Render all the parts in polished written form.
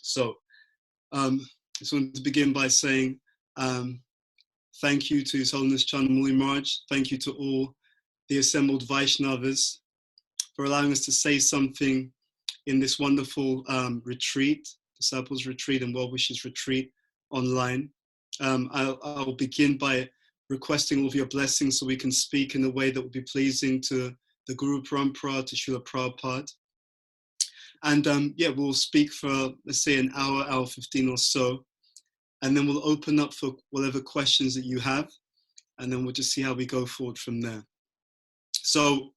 So I just wanted to begin by saying thank you to His Holiness Candramauli Maharaj. Thank you to all the assembled Vaishnavas for allowing us to say something in this wonderful retreat, Disciples Retreat and Well Wishes Retreat online. I'll begin by requesting all of your blessings so we can speak in a way that will be pleasing to the Guru Parampara, to Srila Prabhupada. And we'll speak for, let's say, an hour 15 or so. And then we'll open up for whatever questions that you have. And then we'll just see how we go forward from there. So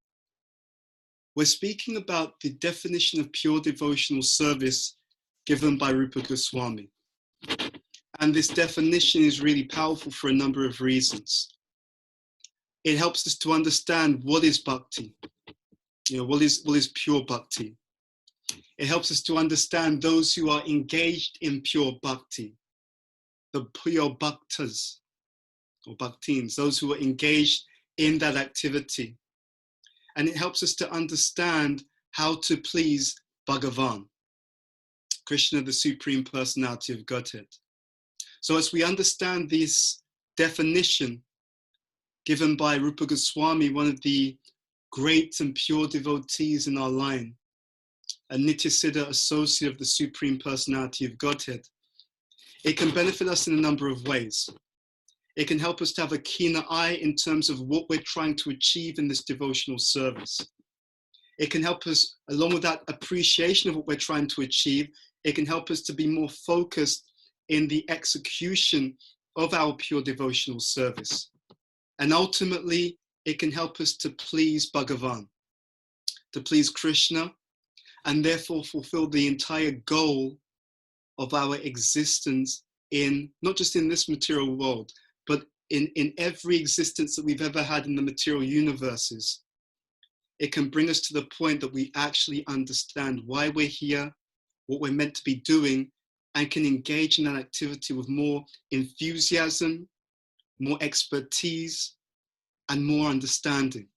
we're speaking about the definition of pure devotional service given by Rupa Goswami. And this definition is really powerful for a number of reasons. It helps us to understand what is bhakti, what is pure bhakti. It helps us to understand those who are engaged in pure bhakti, the pure bhaktas or bhaktins, those who are engaged in that activity. And it helps us to understand how to please Bhagavan, Krishna, the Supreme Personality of Godhead. So as we understand this definition given by Rupa Goswami, one of the great and pure devotees in our line, a Nityasiddha associate of the Supreme Personality of Godhead, it can benefit us in a number of ways. It can help us to have a keener eye in terms of what we're trying to achieve in this devotional service. It can help us, along with that appreciation of what we're trying to achieve, it can help us to be more focused in the execution of our pure devotional service. And ultimately, it can help us to please Bhagavan, to please Krishna, and therefore fulfill the entire goal of our existence in, not just in this material world, but in every existence that we've ever had in the material universes. It can bring us to the point that we actually understand why we're here, what we're meant to be doing, and can engage in that activity with more enthusiasm, more expertise, and more understanding.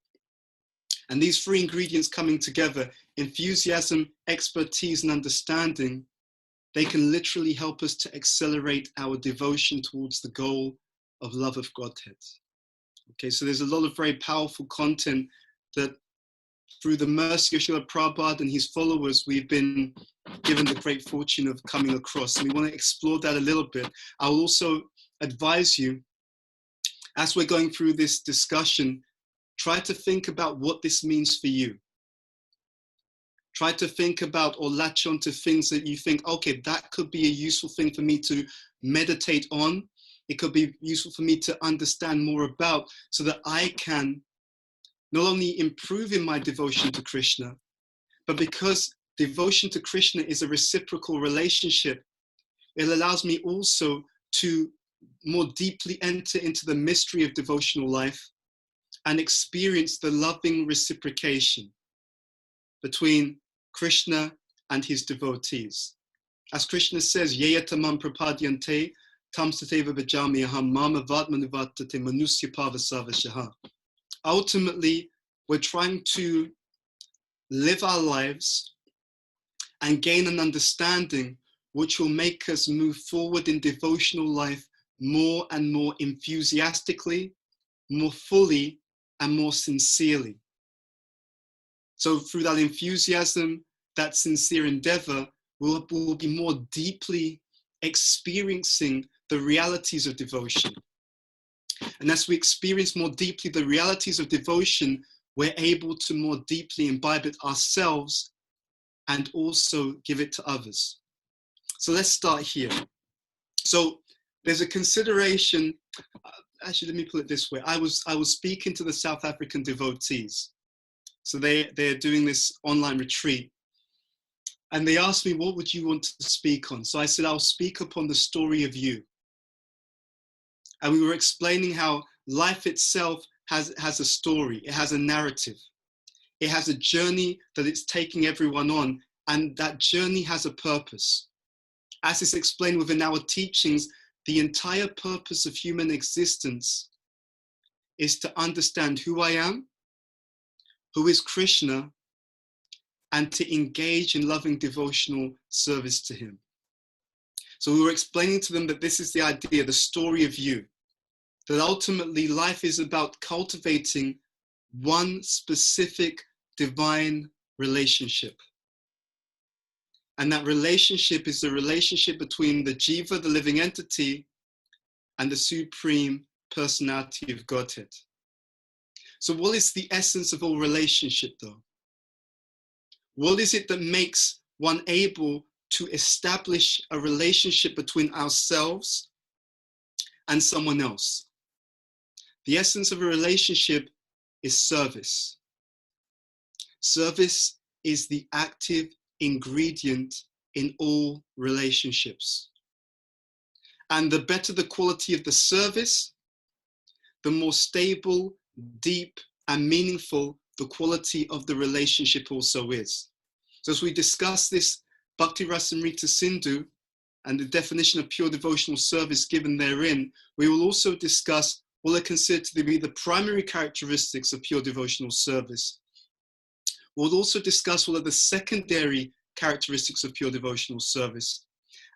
And these three ingredients coming together, enthusiasm, expertise, and understanding, they can literally help us to accelerate our devotion towards the goal of love of Godhead. Okay, so there's a lot of very powerful content that through the mercy of Srila Prabhupada and his followers, we've been given the great fortune of coming across. And we want to explore that a little bit. I will also advise you, as we're going through this discussion, try to think about what this means for you. Try to think about or latch on to things that you think, okay, that could be a useful thing for me to meditate on. It could be useful for me to understand more about, so that I can not only improve in my devotion to Krishna, but because devotion to Krishna is a reciprocal relationship, it allows me also to more deeply enter into the mystery of devotional life and experience the loving reciprocation between Krishna and his devotees. As Krishna says, Yeyatamam prapadyante tam sateva bhajami aham mama vatmanuvattate manusya pavasavashaha. Ultimately, we're trying to live our lives and gain an understanding which will make us move forward in devotional life more and more enthusiastically, more fully, and more sincerely. So through that enthusiasm, that sincere endeavor, we'll be more deeply experiencing the realities of devotion. And as we experience more deeply the realities of devotion, we're able to more deeply imbibe it ourselves and also give it to others. So let's start here. So there's a consideration, actually let me put it this way. I was speaking to the South African devotees. So they're doing this online retreat. And they asked me, what would you want to speak on? So I said, I'll speak upon the story of you. And we were explaining how life itself has a story. It has a narrative. It has a journey that it's taking everyone on. And that journey has a purpose. As is explained within our teachings, the entire purpose of human existence is to understand who I am, who is Krishna, and to engage in loving devotional service to him. So we were explaining to them that this is the idea, the story of you, that ultimately life is about cultivating one specific divine relationship. And that relationship is the relationship between the Jiva, the living entity, and the supreme personality of Godhead. So what is the essence of all relationship though? What is it that makes one able to establish a relationship between ourselves and someone else? The essence of a relationship is service. Service is the active ingredient in all relationships. And the better the quality of the service, the more stable, deep, and meaningful the quality of the relationship also is. So as we discuss this Bhakti Rasamrita Sindhu and the definition of pure devotional service given therein, we will also discuss what are considered to be the primary characteristics of pure devotional service. We'll also discuss what are the secondary characteristics of pure devotional service,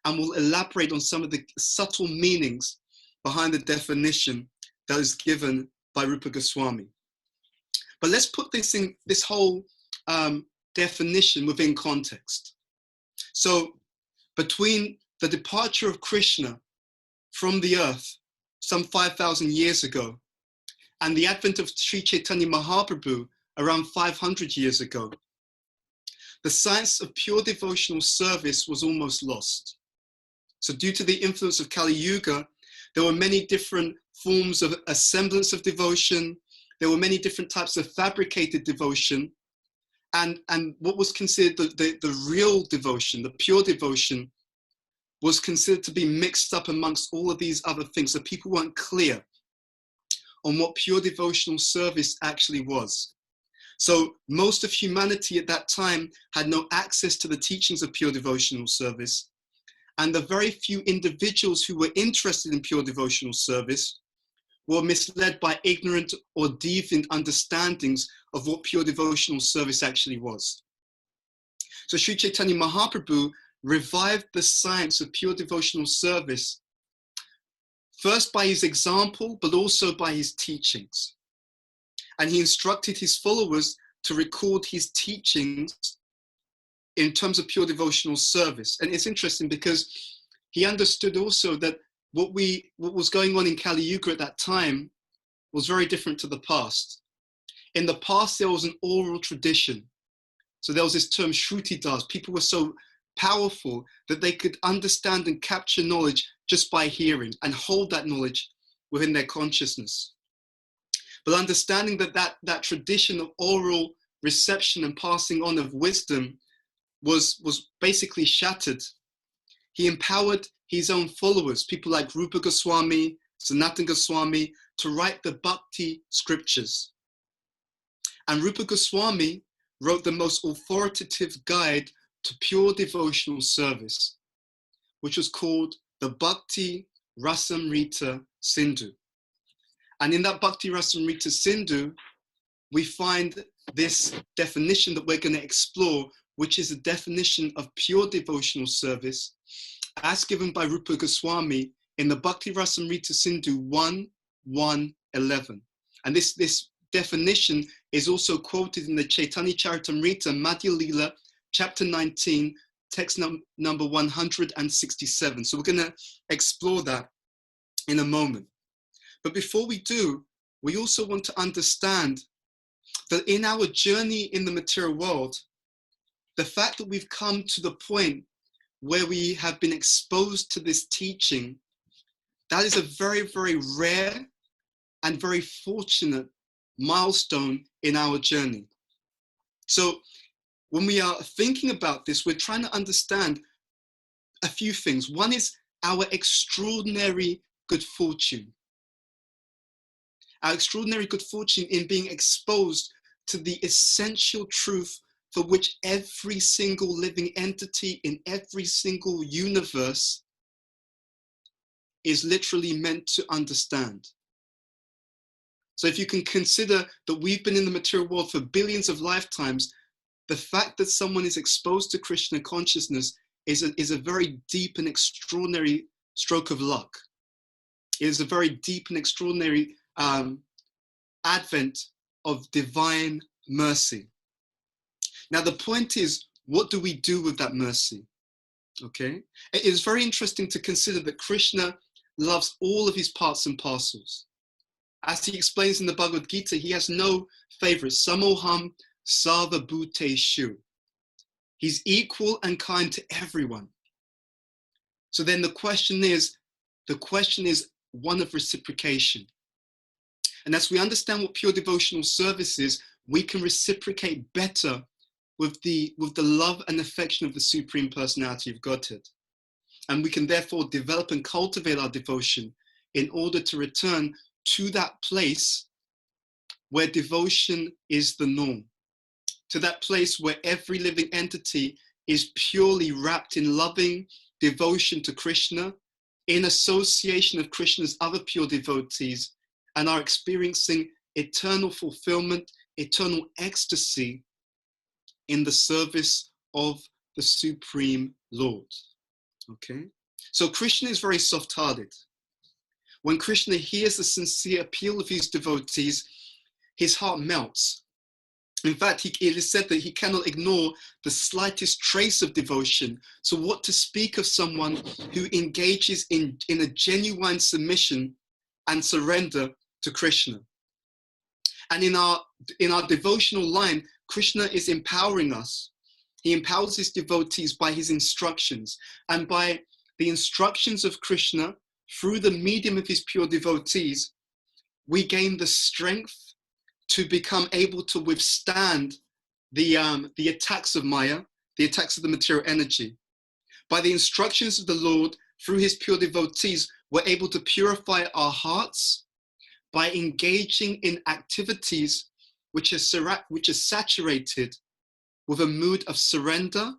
and we'll elaborate on some of the subtle meanings behind the definition that is given by Rupa Goswami. But let's put this whole definition within context. So between the departure of Krishna from the earth some 5,000 years ago and the advent of Sri Chaitanya Mahaprabhu around 500 years ago, the science of pure devotional service was almost lost. So due to the influence of Kali Yuga, there were many different forms of a semblance of devotion. There were many different types of fabricated devotion. And what was considered the real devotion, the pure devotion, was considered to be mixed up amongst all of these other things. So people weren't clear on what pure devotional service actually was. So most of humanity at that time had no access to the teachings of pure devotional service. And the very few individuals who were interested in pure devotional service were misled by ignorant or deviant understandings of what pure devotional service actually was. So Sri Chaitanya Mahaprabhu revived the science of pure devotional service, first by his example, but also by his teachings. And he instructed his followers to record his teachings in terms of pure devotional service. And it's interesting because he understood also that what was going on in Kali Yuga at that time was very different to the past. In the past, there was an oral tradition. So there was this term Shruti-das. People were so powerful that they could understand and capture knowledge just by hearing and hold that knowledge within their consciousness. But understanding that tradition of oral reception and passing on of wisdom was basically shattered. He empowered his own followers, people like Rupa Goswami, Sanatana Goswami, to write the Bhakti scriptures. And Rupa Goswami wrote the most authoritative guide to pure devotional service, which was called the Bhakti Rasamrita Sindhu. And in that Bhakti Rasamrita Sindhu, we find this definition that we're going to explore, which is a definition of pure devotional service as given by Rupa Goswami in the Bhakti Rasamrita Sindhu 1.1.11. And this definition is also quoted in the Chaitanya Charitamrita Madhya Lila, chapter 19, text number 167. So we're going to explore that in a moment. But before we do, we also want to understand that in our journey in the material world, the fact that we've come to the point where we have been exposed to this teaching, that is a very, very rare and very fortunate milestone in our journey. So when we are thinking about this, we're trying to understand a few things. One is our extraordinary good fortune. Our extraordinary good fortune in being exposed to the essential truth for which every single living entity in every single universe is literally meant to understand. So if you can consider that we've been in the material world for billions of lifetimes, the fact that someone is exposed to Krishna consciousness is a very deep and extraordinary stroke of luck. It is a very deep and extraordinary advent of divine mercy. Now, the point is, what do we do with that mercy? Okay, it is very interesting to consider that Krishna loves all of his parts and parcels. As he explains in the Bhagavad Gita, he has no favorites. Samoham sarva bhuteshu. He's equal and kind to everyone. So then the question is one of reciprocation. And as we understand what pure devotional service is, we can reciprocate better with the love and affection of the Supreme Personality of Godhead. And we can therefore develop and cultivate our devotion in order to return to that place where devotion is the norm, to that place where every living entity is purely wrapped in loving devotion to Krishna, in association of Krishna's other pure devotees, and are experiencing eternal fulfillment, eternal ecstasy in the service of the Supreme Lord. Okay? So Krishna is very soft-hearted. When Krishna hears the sincere appeal of his devotees, his heart melts. In fact, it is said that he cannot ignore the slightest trace of devotion. So what to speak of someone who engages in a genuine submission and surrender to Krishna? And in our devotional line, Krishna is empowering us. He empowers his devotees by his instructions. And by the instructions of Krishna, through the medium of his pure devotees, we gain the strength to become able to withstand the attacks of Maya, the attacks of the material energy. By the instructions of the Lord, through his pure devotees, we're able to purify our hearts by engaging in activities which are saturated with a mood of surrender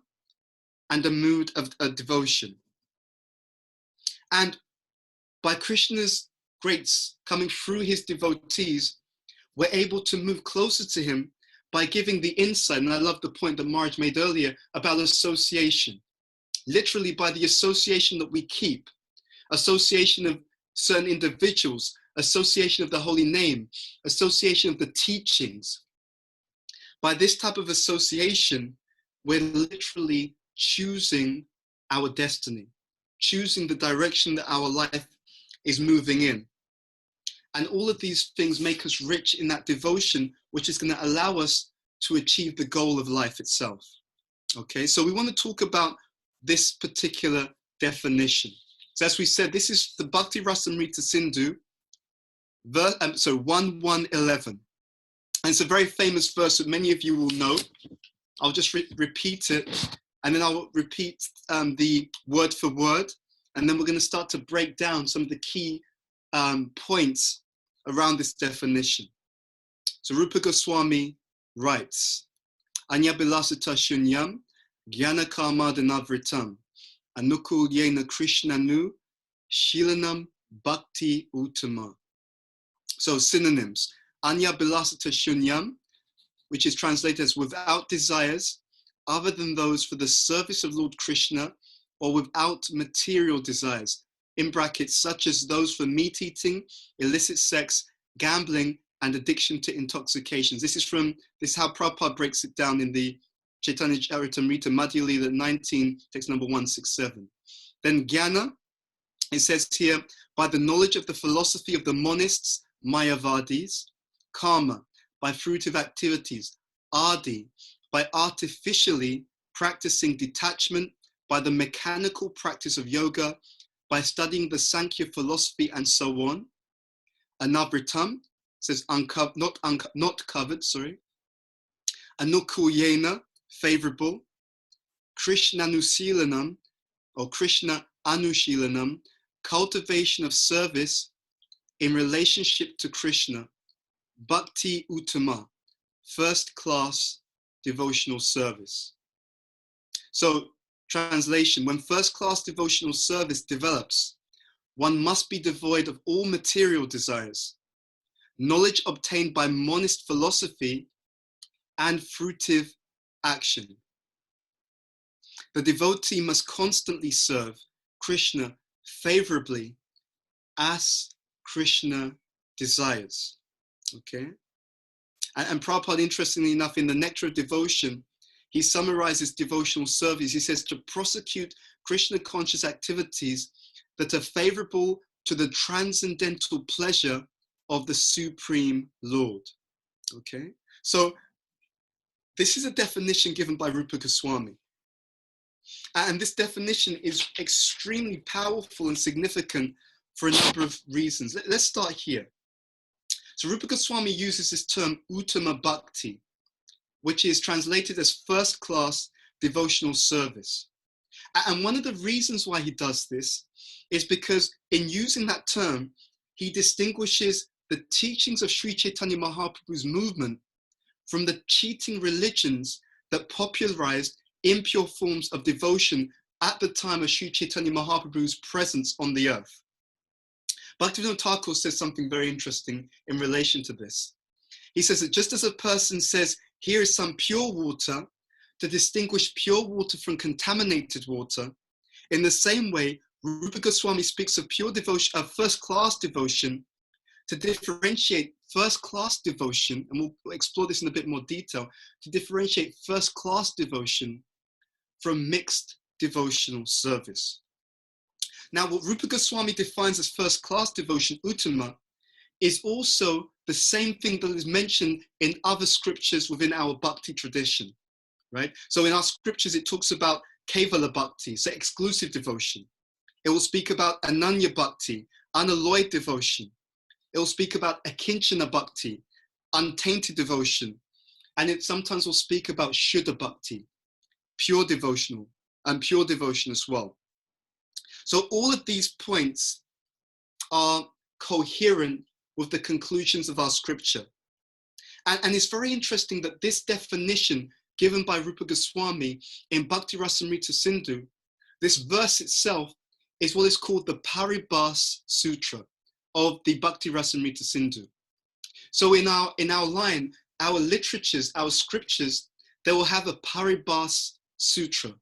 and a mood of devotion. And by Krishna's grace coming through his devotees, we're able to move closer to him by giving the insight, and I love the point that Marge made earlier about association. Literally by the association that we keep, association of certain individuals, association of the holy name, association of the teachings. By this type of association, we're literally choosing our destiny, choosing the direction that our life is moving in. And all of these things make us rich in that devotion, which is going to allow us to achieve the goal of life itself. Okay, so we want to talk about this particular definition. So as we said, this is the Bhakti Rasamrita Sindhu, 1.1.11. And it's a very famous verse that many of you will know. I'll just repeat it, and then I'll repeat the word for word, and then we're going to start to break down some of the key points around this definition. So Rupa Goswami writes, Anya Bilasita Shunyam, Gyana Karmadhanavritam, Anukul Yena Krishnanu, Shilanam Bhakti Uttama. So synonyms, Anya Bilasita Shunyam, which is translated as without desires other than those for the service of Lord Krishna, or without material desires, in brackets, such as those for meat eating, illicit sex, gambling, and addiction to intoxications. This is how Prabhupada breaks it down in the Chaitanya Charitamrita, Madhya Lila 19, text number 167. Then Jnana, it says here, by the knowledge of the philosophy of the monists, Mayavadis, Karma, by fruitive activities, Adi, by artificially practicing detachment, by the mechanical practice of yoga, by studying the Sankhya philosophy, and so on. Anavritam says not covered, sorry. Anukuyena, favorable. Krishnanusilanam, or Krishna Anushilanam, cultivation of service in relationship to Krishna. Bhakti Uttama, first class devotional service. So, translation, when first class devotional service develops, one must be devoid of all material desires, knowledge obtained by monist philosophy, and fruitive action. the devotee must constantly serve Krishna favorably as Krishna desires. Okay? And Prabhupada, interestingly enough, in the Nectar of Devotion, he summarizes devotional service. He says to prosecute Krishna conscious activities that are favorable to the transcendental pleasure of the Supreme Lord. Okay? So this is a definition given by Rupa Goswami. And this definition is extremely powerful and significant for a number of reasons. Let's start here. So Rupa Goswami uses this term Uttama Bhakti, which is translated as first-class devotional service. And one of the reasons why he does this is because in using that term, he distinguishes the teachings of Sri Chaitanya Mahaprabhu's movement from the cheating religions that popularized impure forms of devotion at the time of Sri Chaitanya Mahaprabhu's presence on the earth. Bhaktivinoda Thakur says something very interesting in relation to this. He says that just as a person says, here is some pure water to distinguish pure water from contaminated water, in the same way, Rupa Goswami speaks of pure devotion, of first-class devotion, to differentiate first-class devotion, and we'll explore this in a bit more detail, to differentiate first-class devotion from mixed devotional service. Now, what Rupa Goswami defines as first-class devotion, Uttama, is also the same thing that is mentioned in other scriptures within our Bhakti tradition, right? So in our scriptures, it talks about Kevala Bhakti, so exclusive devotion. It will speak about Ananya Bhakti, unalloyed devotion. It will speak about Akinchana Bhakti, untainted devotion. And it sometimes will speak about Shuddha Bhakti, pure devotional, and pure devotion as well. So all of these points are coherent with the conclusions of our scripture. And it's very interesting that this definition given by Rupa Goswami in Bhakti Rasamrita Sindhu, this verse itself is what is called the Paribhas Sutra of the Bhakti Rasamrita Sindhu. So in our line, our literatures, our scriptures, they will have a Paribhas Sutra.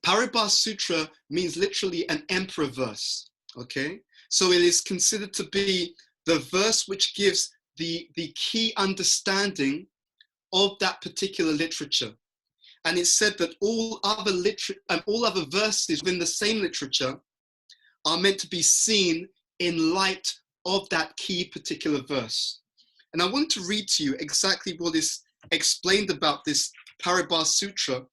Paribhas Sutra means literally an emperor verse, okay? So it is considered to be the verse which gives the key understanding of that particular literature. And it's said that all other verses within the same literature are meant to be seen in light of that key particular verse. And I want to read to you exactly what is explained about this Paribhas Sutra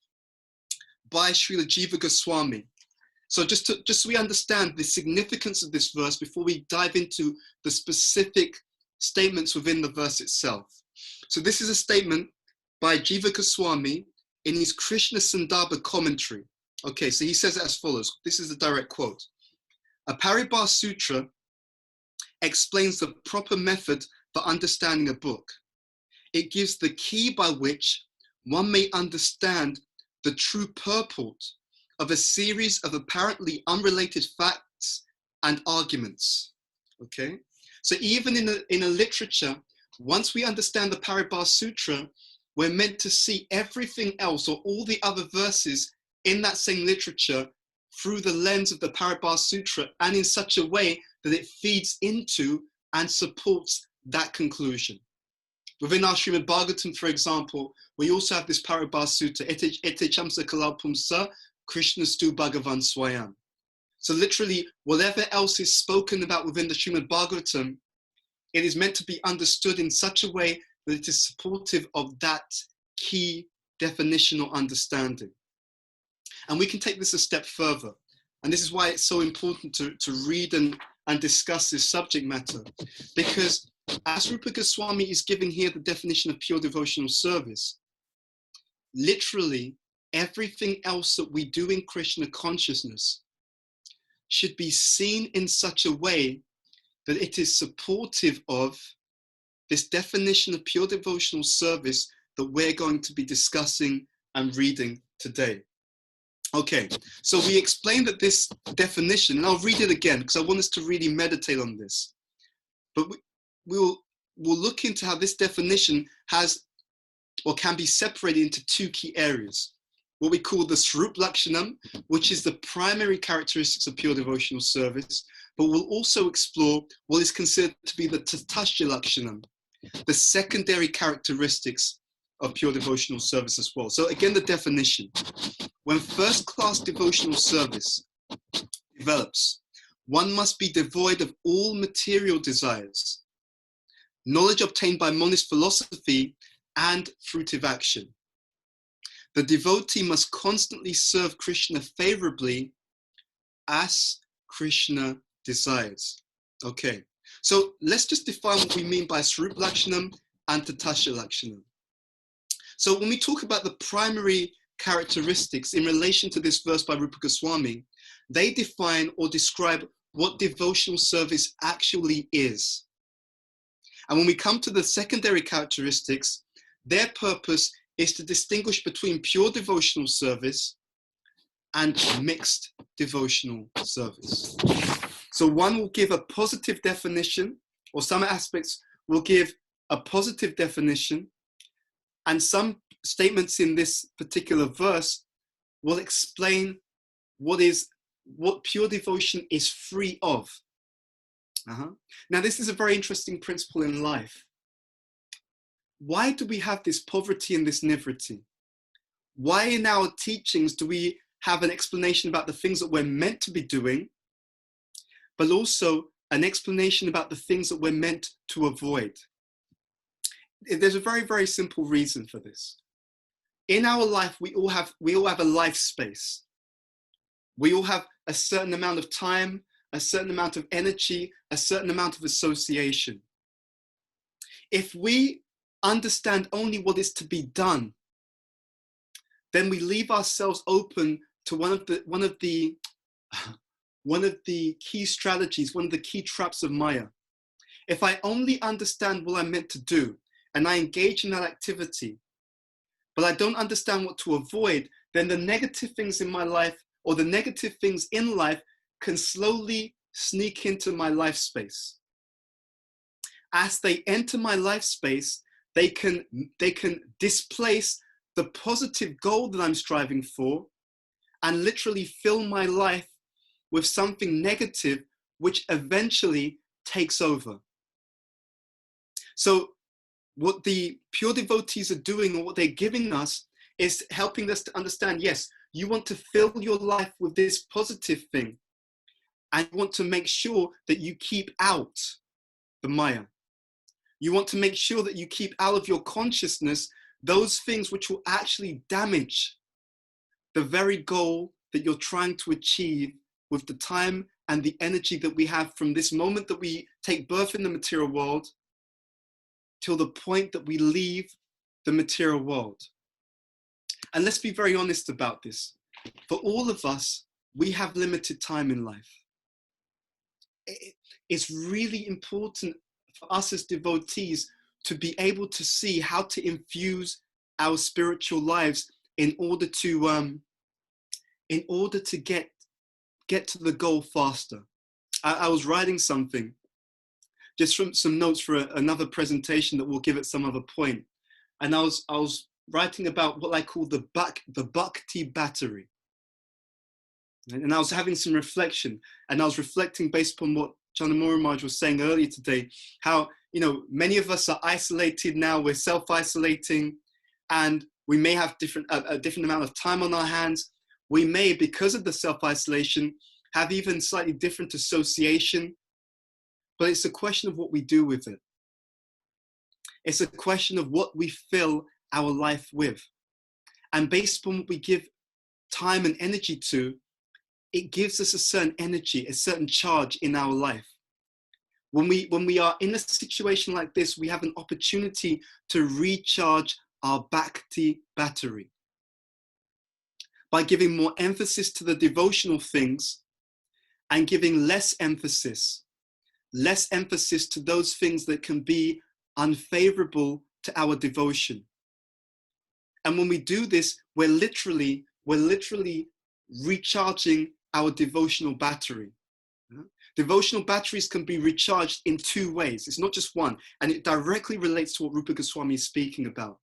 by Srila Jiva Goswami. So just so we understand the significance of this verse before we dive into the specific statements within the verse itself. So this is a statement by Jiva Goswami in his Krishna Sandarbha commentary. Okay, so he says it as follows. This is a direct quote. A Paribhas Sutra explains the proper method for understanding a book. It gives the key by which one may understand the true purport of a series of apparently unrelated facts and arguments. Okay, so even in a literature, once we understand the Paribhas Sutra, we're meant to see everything else or all the other verses in that same literature through the lens of the Paribhas Sutra and in such a way that it feeds into and supports that conclusion. Within our Srimad Bhagavatam, for example, we also have this Paribhas Sutra, Ete chamsa kalapumsa Krishnastu Bhagavan Swayam. So literally, whatever else is spoken about within the Srimad Bhagavatam, it is meant to be understood in such a way that it is supportive of that key definitional understanding. And we can take this a step further. And this is why it's so important to read and discuss this subject matter. Because as Rupa Goswami is giving here the definition of pure devotional service, literally everything else that we do in Krishna consciousness should be seen in such a way that it is supportive of this definition of pure devotional service that we're going to be discussing and reading today. Okay, so we explained that this definition, and I'll read it again because I want us to really meditate on this. But we'll look into how this definition has or can be separated into two key areas. what we call the Swarup Lakshanam, which is the primary characteristics of pure devotional service, but we'll also explore what is considered to be the Tatastha Lakshanam, the secondary characteristics of pure devotional service as well. So again, the definition. When first-class devotional service develops, one must be devoid of all material desires, knowledge obtained by monist philosophy, and fruitive action. The devotee must constantly serve Krishna favorably as Krishna desires. Okay, so let's just define what we mean by Swarup Lakshanam and Tatastha Lakshanam. So when we talk about the primary characteristics in relation to this verse by Rupa Goswami, they define or describe what devotional service actually is. And when we come to the secondary characteristics, their purpose is to distinguish between pure devotional service and mixed devotional service. So one will give a positive definition, or some aspects will give a positive definition, and some statements in this particular verse will explain what pure devotion is free of. Now, this is a very interesting principle in life. Why do we have this poverty and this nivriti? Why in our teachings do we have an explanation about the things that we're meant to be doing, but also an explanation about the things that we're meant to avoid? There's a very, very simple reason for this. In our life, we all have a life space. We all have a certain amount of time, a certain amount of energy, a certain amount of association. If we understand only what is to be done, then we leave ourselves open to one of the key strategies, one of the key traps of Maya. If I only understand what I'm meant to do and I engage in that activity, but I don't understand what to avoid, then the negative things in my life or the negative things in life can slowly sneak into my life space. As they enter my life space, they can displace the positive goal that I'm striving for and literally fill my life with something negative, which eventually takes over. So what the pure devotees are doing, or what they're giving us, is helping us to understand, yes, you want to fill your life with this positive thing, and you want to make sure that you keep out the Maya. You want to make sure that you keep out of your consciousness those things which will actually damage the very goal that you're trying to achieve with the time and the energy that we have from this moment that we take birth in the material world till the point that we leave the material world. And let's be very honest about this. For all of us, we have limited time in life. It's really important for us as devotees to be able to see how to infuse our spiritual lives in order to get to the goal faster. I was writing something, just from some notes for another presentation that we'll give at some other point, and I was writing about what I call the Bhakti battery, and I was having some reflection, and I was reflecting based upon what Candramauli Swami was saying earlier today, how many of us are isolated now. We're self-isolating, and we may have a different amount of time on our hands. We may, because of the self-isolation, have even slightly different association, but it's a question of what we do with it. It's a question of what we fill our life with. And based upon what we give time and energy to, it gives us a certain energy, a certain charge in our life. When we are in a situation like this, we have an opportunity to recharge our Bhakti battery by giving more emphasis to the devotional things and giving less emphasis to those things that can be unfavorable to our devotion. And when we do this, we're literally recharging our devotional battery. Devotional batteries can be recharged in two ways. It's not just one, and it directly relates to what Rupa Goswami is speaking about.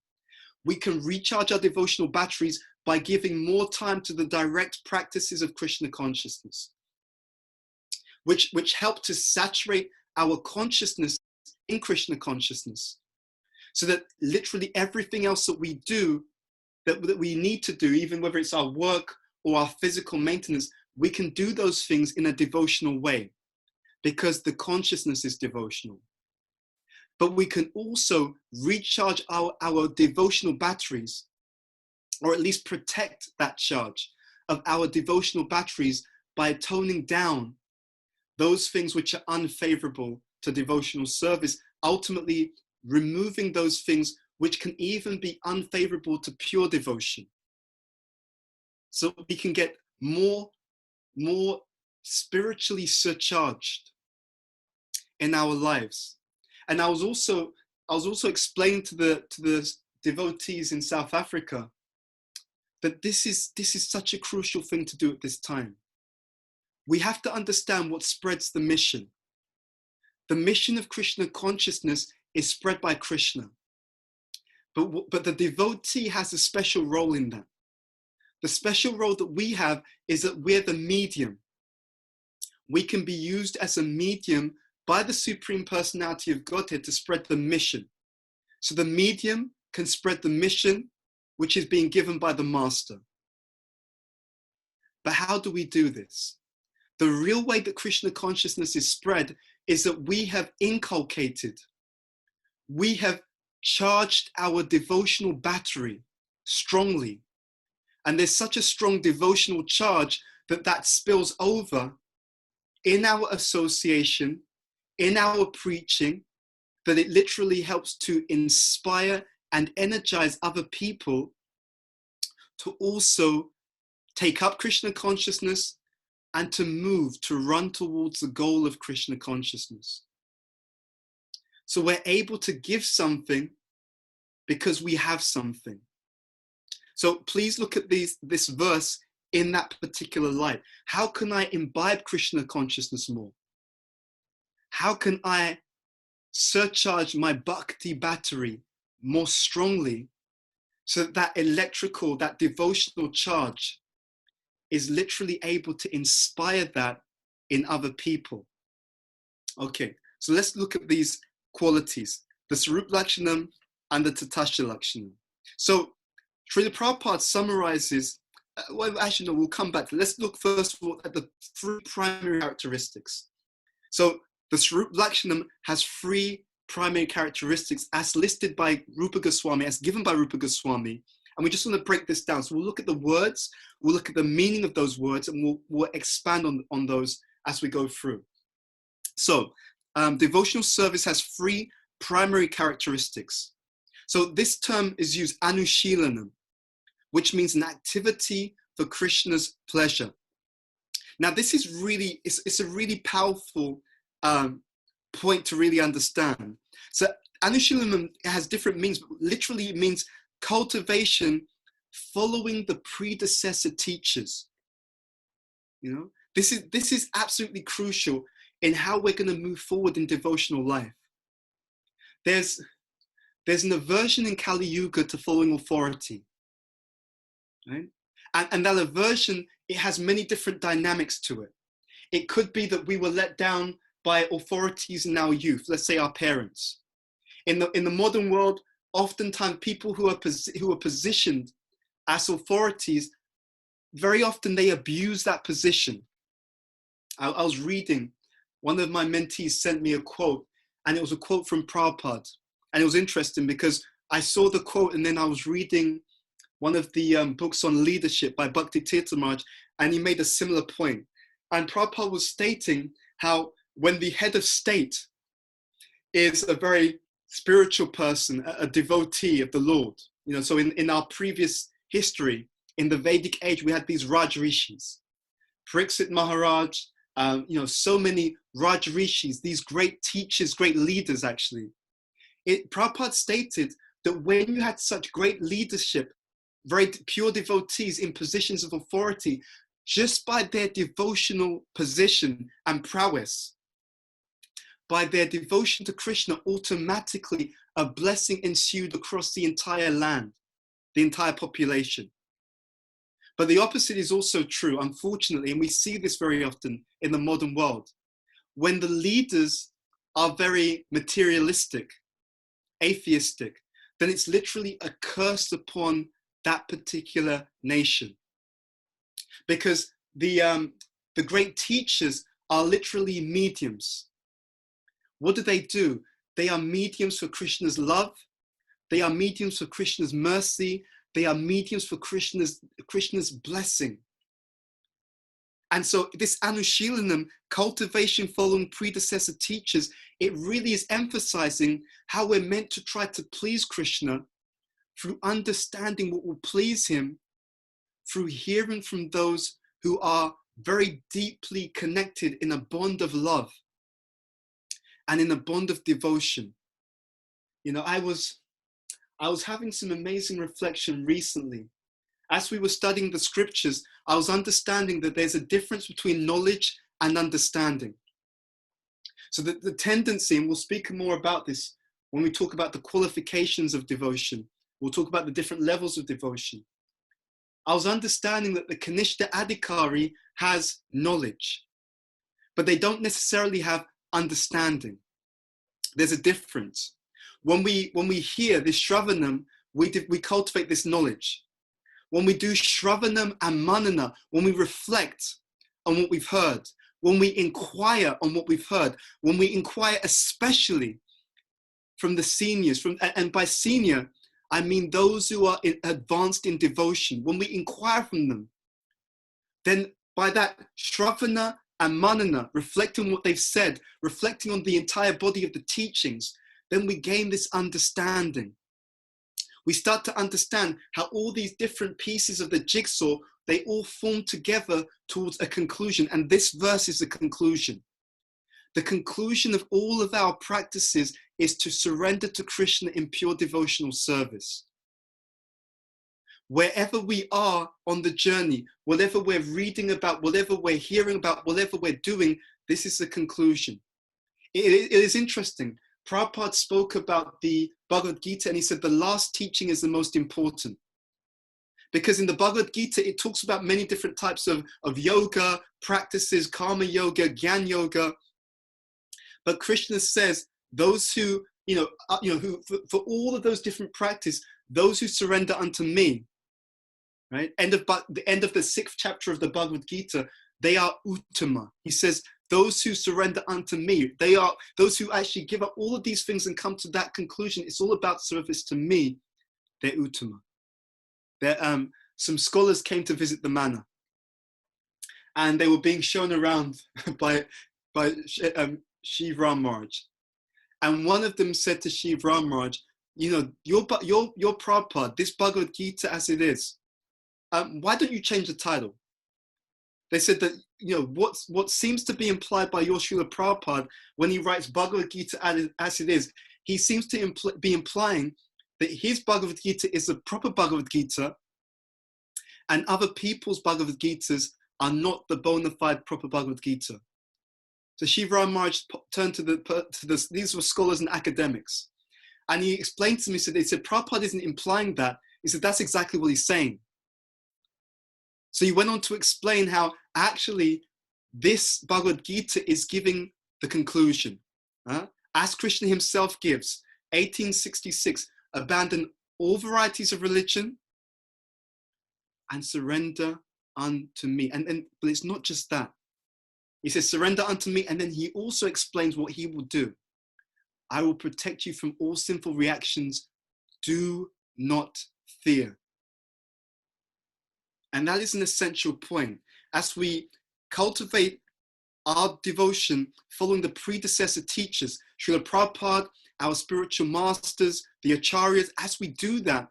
We can recharge our devotional batteries by giving more time to the direct practices of Krishna consciousness, which help to saturate our consciousness in Krishna consciousness, so that literally everything else that we do, that we need to do, even whether it's our work or our physical maintenance, we can do those things in a devotional way because the consciousness is devotional. But we can also recharge our devotional batteries, or at least protect that charge of our devotional batteries by toning down those things which are unfavorable to devotional service, ultimately removing those things which can even be unfavorable to pure devotion. So we can get more spiritually surcharged in our lives. And I was also explaining to the devotees in South Africa that this is such a crucial thing to do at this time. We have to understand what spreads the mission. The mission of Krishna consciousness is spread by Krishna. But the devotee has a special role in that. The special role that we have is that we're the medium. We can be used as a medium by the Supreme Personality of Godhead to spread the mission. So the medium can spread the mission which is being given by the Master. But how do we do this? The real way that Krishna consciousness is spread is that we have inculcated, we have charged our devotional battery strongly. And there's such a strong devotional charge that spills over in our association, in our preaching, that it literally helps to inspire and energize other people to also take up Krishna consciousness and to move, to run towards the goal of Krishna consciousness. So we're able to give something because we have something. So please look at this verse in that particular light. How can I imbibe Krishna consciousness more? How can I surcharge my bhakti battery more strongly so that electrical, that devotional charge is literally able to inspire that in other people? Okay, so let's look at these qualities, the Sarup Lakshanam and the Tatasya Lakshanam. So Srila Prabhupada summarizes, well, actually, no, we'll come back. Let's look first of all at the three primary characteristics. So the Sarup Lakshanam has three primary characteristics as listed by Rupa Goswami, as given by Rupa Goswami. And we just want to break this down. So we'll look at the words, we'll look at the meaning of those words, and we'll expand on those as we go through. So devotional service has three primary characteristics. So this term is used anushilanam, which means an activity for Krishna's pleasure. Now, this is really, it's a really powerful point to really understand. So anushilanam has different meanings, but literally it means cultivation following the predecessor teachers. You know, this is absolutely crucial in how we're going to move forward in devotional life. There's an aversion in Kali Yuga to following authority, right? And that aversion, it has many different dynamics to it. It could be that we were let down by authorities in our youth, let's say our parents. In the modern world, oftentimes people who are positioned as authorities, very often they abuse that position. I was reading, one of my mentees sent me a quote, and it was a quote from Prabhupada. And it was interesting because I saw the quote and then I was reading one of the books on leadership by Bhakti Tirtha, and he made a similar point. And Prabhupada was stating how when the head of state is a very spiritual person, a devotee of the Lord, you know, so in our previous history, in the Vedic age, we had these Raj Rishis, Pariksit Maharaj, you know, so many Raj Rishis, these great teachers, great leaders actually. Prabhupada stated that when you had such great leadership, very pure devotees in positions of authority, just by their devotional position and prowess, by their devotion to Krishna, automatically a blessing ensued across the entire land, the entire population. But the opposite is also true, unfortunately, and we see this very often in the modern world. When the leaders are very materialistic, atheistic, then it's literally a curse upon that particular nation. Because the great teachers are literally mediums. What do? They are mediums for Krishna's love. They are mediums for Krishna's mercy. They are mediums for Krishna's blessing. And so this Anushilanam, cultivation following predecessor teachers, it really is emphasizing how we're meant to try to please Krishna through understanding what will please him, through hearing from those who are very deeply connected in a bond of love and in a bond of devotion. You know, I was having some amazing reflection recently. As we were studying the scriptures, I was understanding that there's a difference between knowledge and understanding. So the tendency, and we'll speak more about this when we talk about the qualifications of devotion, we'll talk about the different levels of devotion. I was understanding that the Kanishta Adhikari has knowledge, but they don't necessarily have understanding. There's a difference. When we hear this Shravanam, we cultivate this knowledge. When we do Shravanam and Manana, when we reflect on what we've heard, when we inquire on what we've heard, when we inquire especially from the seniors, and by senior, I mean those who are advanced in devotion, when we inquire from them, then by that Shravana and Manana, reflecting on what they've said, reflecting on the entire body of the teachings, then we gain this understanding. We start to understand how all these different pieces of the jigsaw, they all form together towards a conclusion. And this verse is the conclusion. The conclusion of all of our practices is to surrender to Krishna in pure devotional service. Wherever we are on the journey, whatever we're reading about, whatever we're hearing about, whatever we're doing, this is the conclusion. It is interesting. Prabhupada spoke about the Bhagavad Gita and he said the last teaching is the most important. Because in the Bhagavad Gita, it talks about many different types of yoga practices, karma yoga, jnana yoga. But Krishna says those who, who for all of those different practices, those who surrender unto me, right? The end of the 6th chapter of the Bhagavad Gita, they are uttama. He says, those who surrender unto me, they are those who actually give up all of these things and come to that conclusion. It's all about service to me. They're uttama. Some scholars came to visit the manor, and they were being shown around by Shiv Ram Maharaj. And one of them said to Shiv Ram Maharaj, your Prabhupada, this Bhagavad Gita as it is, why don't you change the title? They said that, what seems to be implied by your Srila Prabhupada when he writes Bhagavad Gita as it is, he seems to be implying that his Bhagavad Gita is the proper Bhagavad Gita and other people's Bhagavad Gitas are not the bona fide proper Bhagavad Gita. So Shiv Ram Maharaj turned to this, these were scholars and academics. And he explained to me, he said, Prabhupada isn't implying that. He said, that's exactly what he's saying. So he went on to explain how actually this Bhagavad Gita is giving the conclusion. As Krishna himself gives, 1866, abandon all varieties of religion and surrender unto me. But it's not just that. He says, surrender unto me, and then he also explains what he will do. I will protect you from all sinful reactions. Do not fear. And that is an essential point. As we cultivate our devotion following the predecessor teachers, Srila Prabhupada, our spiritual masters, the acharyas, as we do that,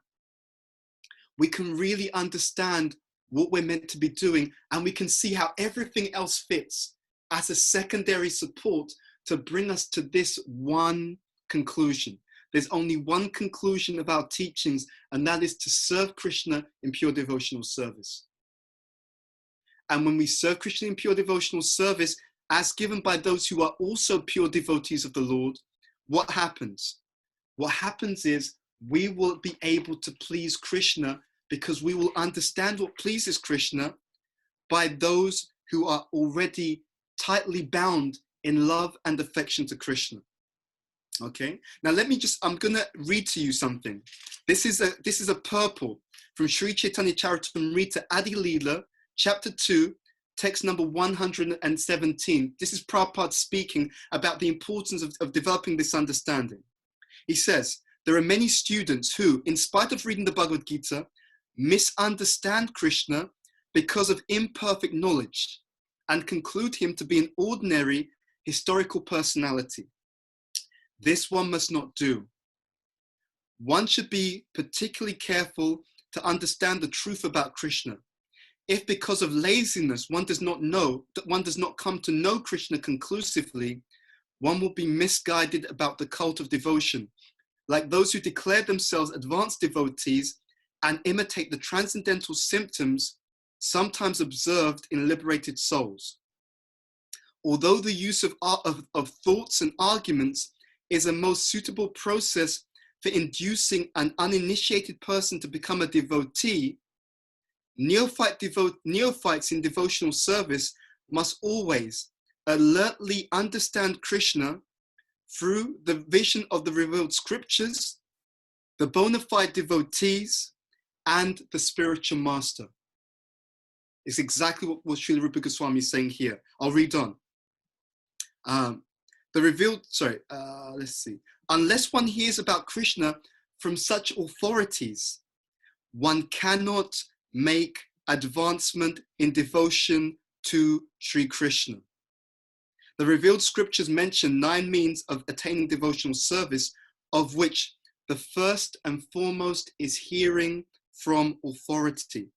we can really understand what we're meant to be doing, and we can see how everything else fits as a secondary support to bring us to this one conclusion. There's only one conclusion of our teachings, and that is to serve Krishna in pure devotional service. And when we serve Krishna in pure devotional service, as given by those who are also pure devotees of the Lord, what happens? What happens is we will be able to please Krishna because we will understand what pleases Krishna by those who are already tightly bound in love and affection to Krishna. Okay, now I'm gonna read to you something. This is a purport from Sri Chaitanya Charitamrita Adi Leela, chapter 2, text number 117. This is Prabhupada speaking about the importance of developing this understanding. He says, there are many students who, in spite of reading the Bhagavad Gita, misunderstand Krishna because of imperfect knowledge and conclude him to be an ordinary historical personality. This one must not do. One should be particularly careful to understand the truth about Krishna. If because of laziness one does not come to know Krishna conclusively, one will be misguided about the cult of devotion, like those who declare themselves advanced devotees and imitate the transcendental symptoms sometimes observed in liberated souls. Although the use of thoughts and arguments is a most suitable process for inducing an uninitiated person to become a devotee, neophytes in devotional service must always alertly understand Krishna through the vision of the revealed scriptures, the bona fide devotees, and the spiritual master. It's exactly what Srila Rupa Goswami is saying here. I'll read on. Unless one hears about Krishna from such authorities, one cannot make advancement in devotion to Sri Krishna. The revealed scriptures mention 9 means of attaining devotional service, of which the first and foremost is hearing from authority.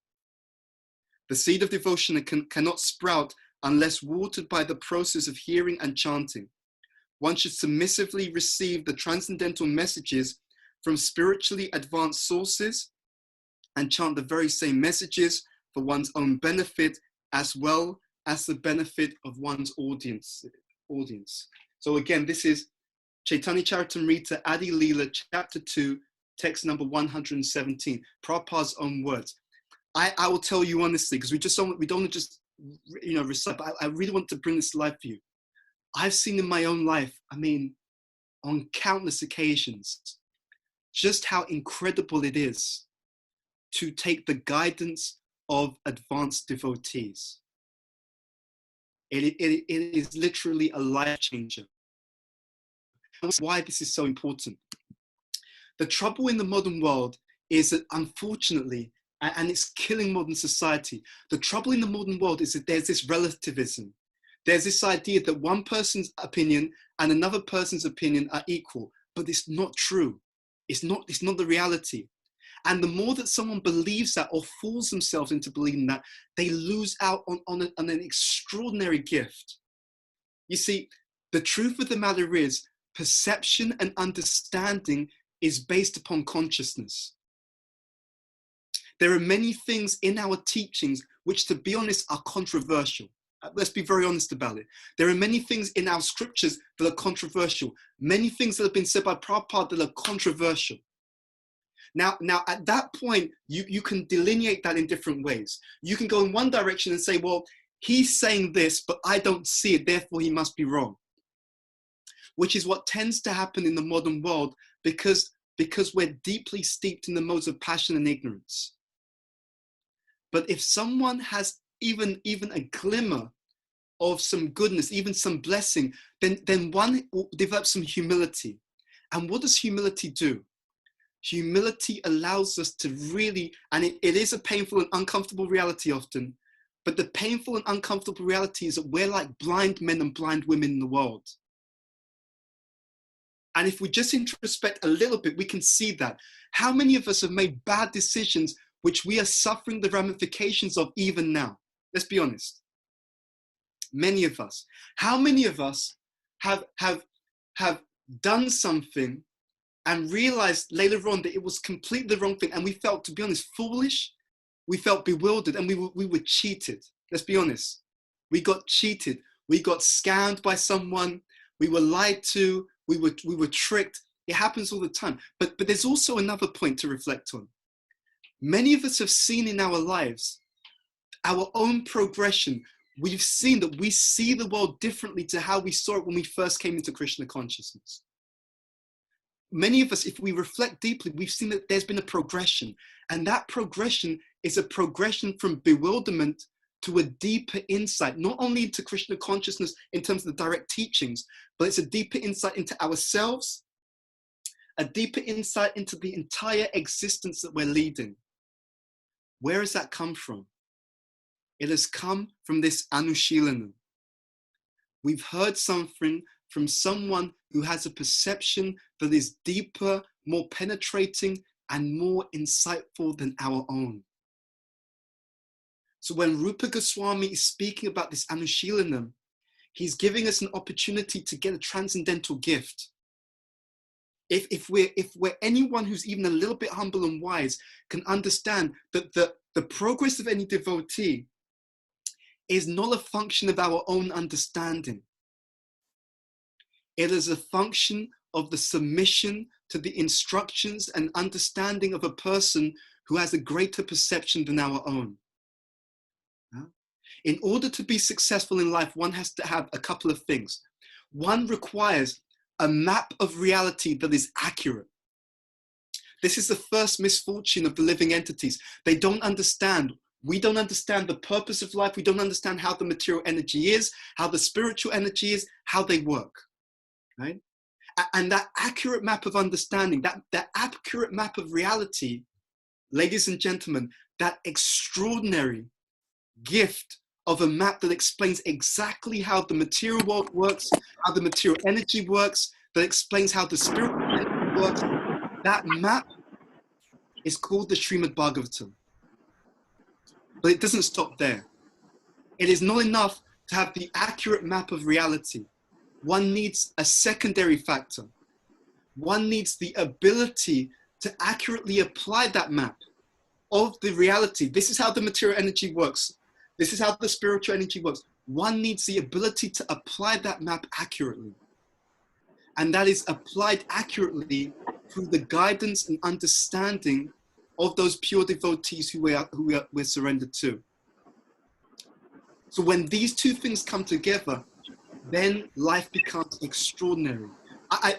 The seed of devotion cannot sprout unless watered by the process of hearing and chanting. One should submissively receive the transcendental messages from spiritually advanced sources and chant the very same messages for one's own benefit as well as the benefit of one's audience. So again, this is Chaitanya Charitamrita Adi Leela, chapter 2, text number 117, Prabhupada's own words. I will tell you honestly, because we don't just recite, but I really want to bring this to life for you. I've seen in my own life, on countless occasions, just how incredible it is to take the guidance of advanced devotees. It is literally a life changer. That's why this is so important. The trouble in the modern world is that, unfortunately, and it's killing modern society, the trouble in the modern world is that there's this relativism. There's this idea that one person's opinion and another person's opinion are equal, but it's not true. It's not the reality. And the more that someone believes that or fools themselves into believing that, they lose out on an extraordinary gift. You see, the truth of the matter is, perception and understanding is based upon consciousness. There are many things in our teachings which, to be honest, are controversial. Let's be very honest about it. There are many things in our scriptures that are controversial. Many things that have been said by Prabhupada that are controversial. Now at that point, you can delineate that in different ways. You can go in one direction and say, well, he's saying this, but I don't see it, therefore he must be wrong. Which is what tends to happen in the modern world because we're deeply steeped in the modes of passion and ignorance. But if someone has even a glimmer of some goodness, even some blessing, then one develops some humility. And what does humility do? Humility allows us to really, and it is a painful and uncomfortable reality often, but the painful and uncomfortable reality is that we're like blind men and blind women in the world. And if we just introspect a little bit, we can see that. How many of us have made bad decisions which we are suffering the ramifications of even now? Let's be honest. Many of us. How many of us have done something and realized later on that it was completely the wrong thing, and we felt, to be honest, foolish, we felt bewildered, and we were cheated. Let's be honest. We got cheated. We got scammed by someone. We were lied to. We were tricked. It happens all the time. But there's also another point to reflect on. Many of us have seen in our lives our own progression. We've seen that we see the world differently to how we saw it when we first came into Krishna consciousness. Many of us, if we reflect deeply, we've seen that there's been a progression, and that progression is a progression from bewilderment to a deeper insight, not only into Krishna consciousness in terms of the direct teachings, but it's a deeper insight into ourselves, a deeper insight into the entire existence that we're leading. Where has that come from? It has come from this Anushilanam. We've heard something from someone who has a perception that is deeper, more penetrating, and more insightful than our own. So when Rupa Goswami is speaking about this Anushilanam, he's giving us an opportunity to get a transcendental gift. If we're anyone who's even a little bit humble and wise, can understand that the progress of any devotee is not a function of our own understanding. It is a function of the submission to the instructions and understanding of a person who has a greater perception than our own. In order to be successful in life, one has to have a couple of things. One requires a map of reality that is accurate. This is the first misfortune of the living entities. They don't understand. We don't understand the purpose of life. We don't understand how the material energy is, how the spiritual energy is, how they work, right? And that accurate map of understanding, that accurate map of reality, ladies and gentlemen, that extraordinary gift of a map that explains exactly how the material world works, how the material energy works, that explains how the spiritual energy works, that map is called the Srimad Bhagavatam. But it doesn't stop there. It is not enough to have the accurate map of reality. One needs a secondary factor. One needs the ability to accurately apply that map of the reality. This is how the material energy works. This is how the spiritual energy works. One needs the ability to apply that map accurately. And that is applied accurately through the guidance and understanding of those pure devotees who we're surrendered to. So when these two things come together, then life becomes extraordinary.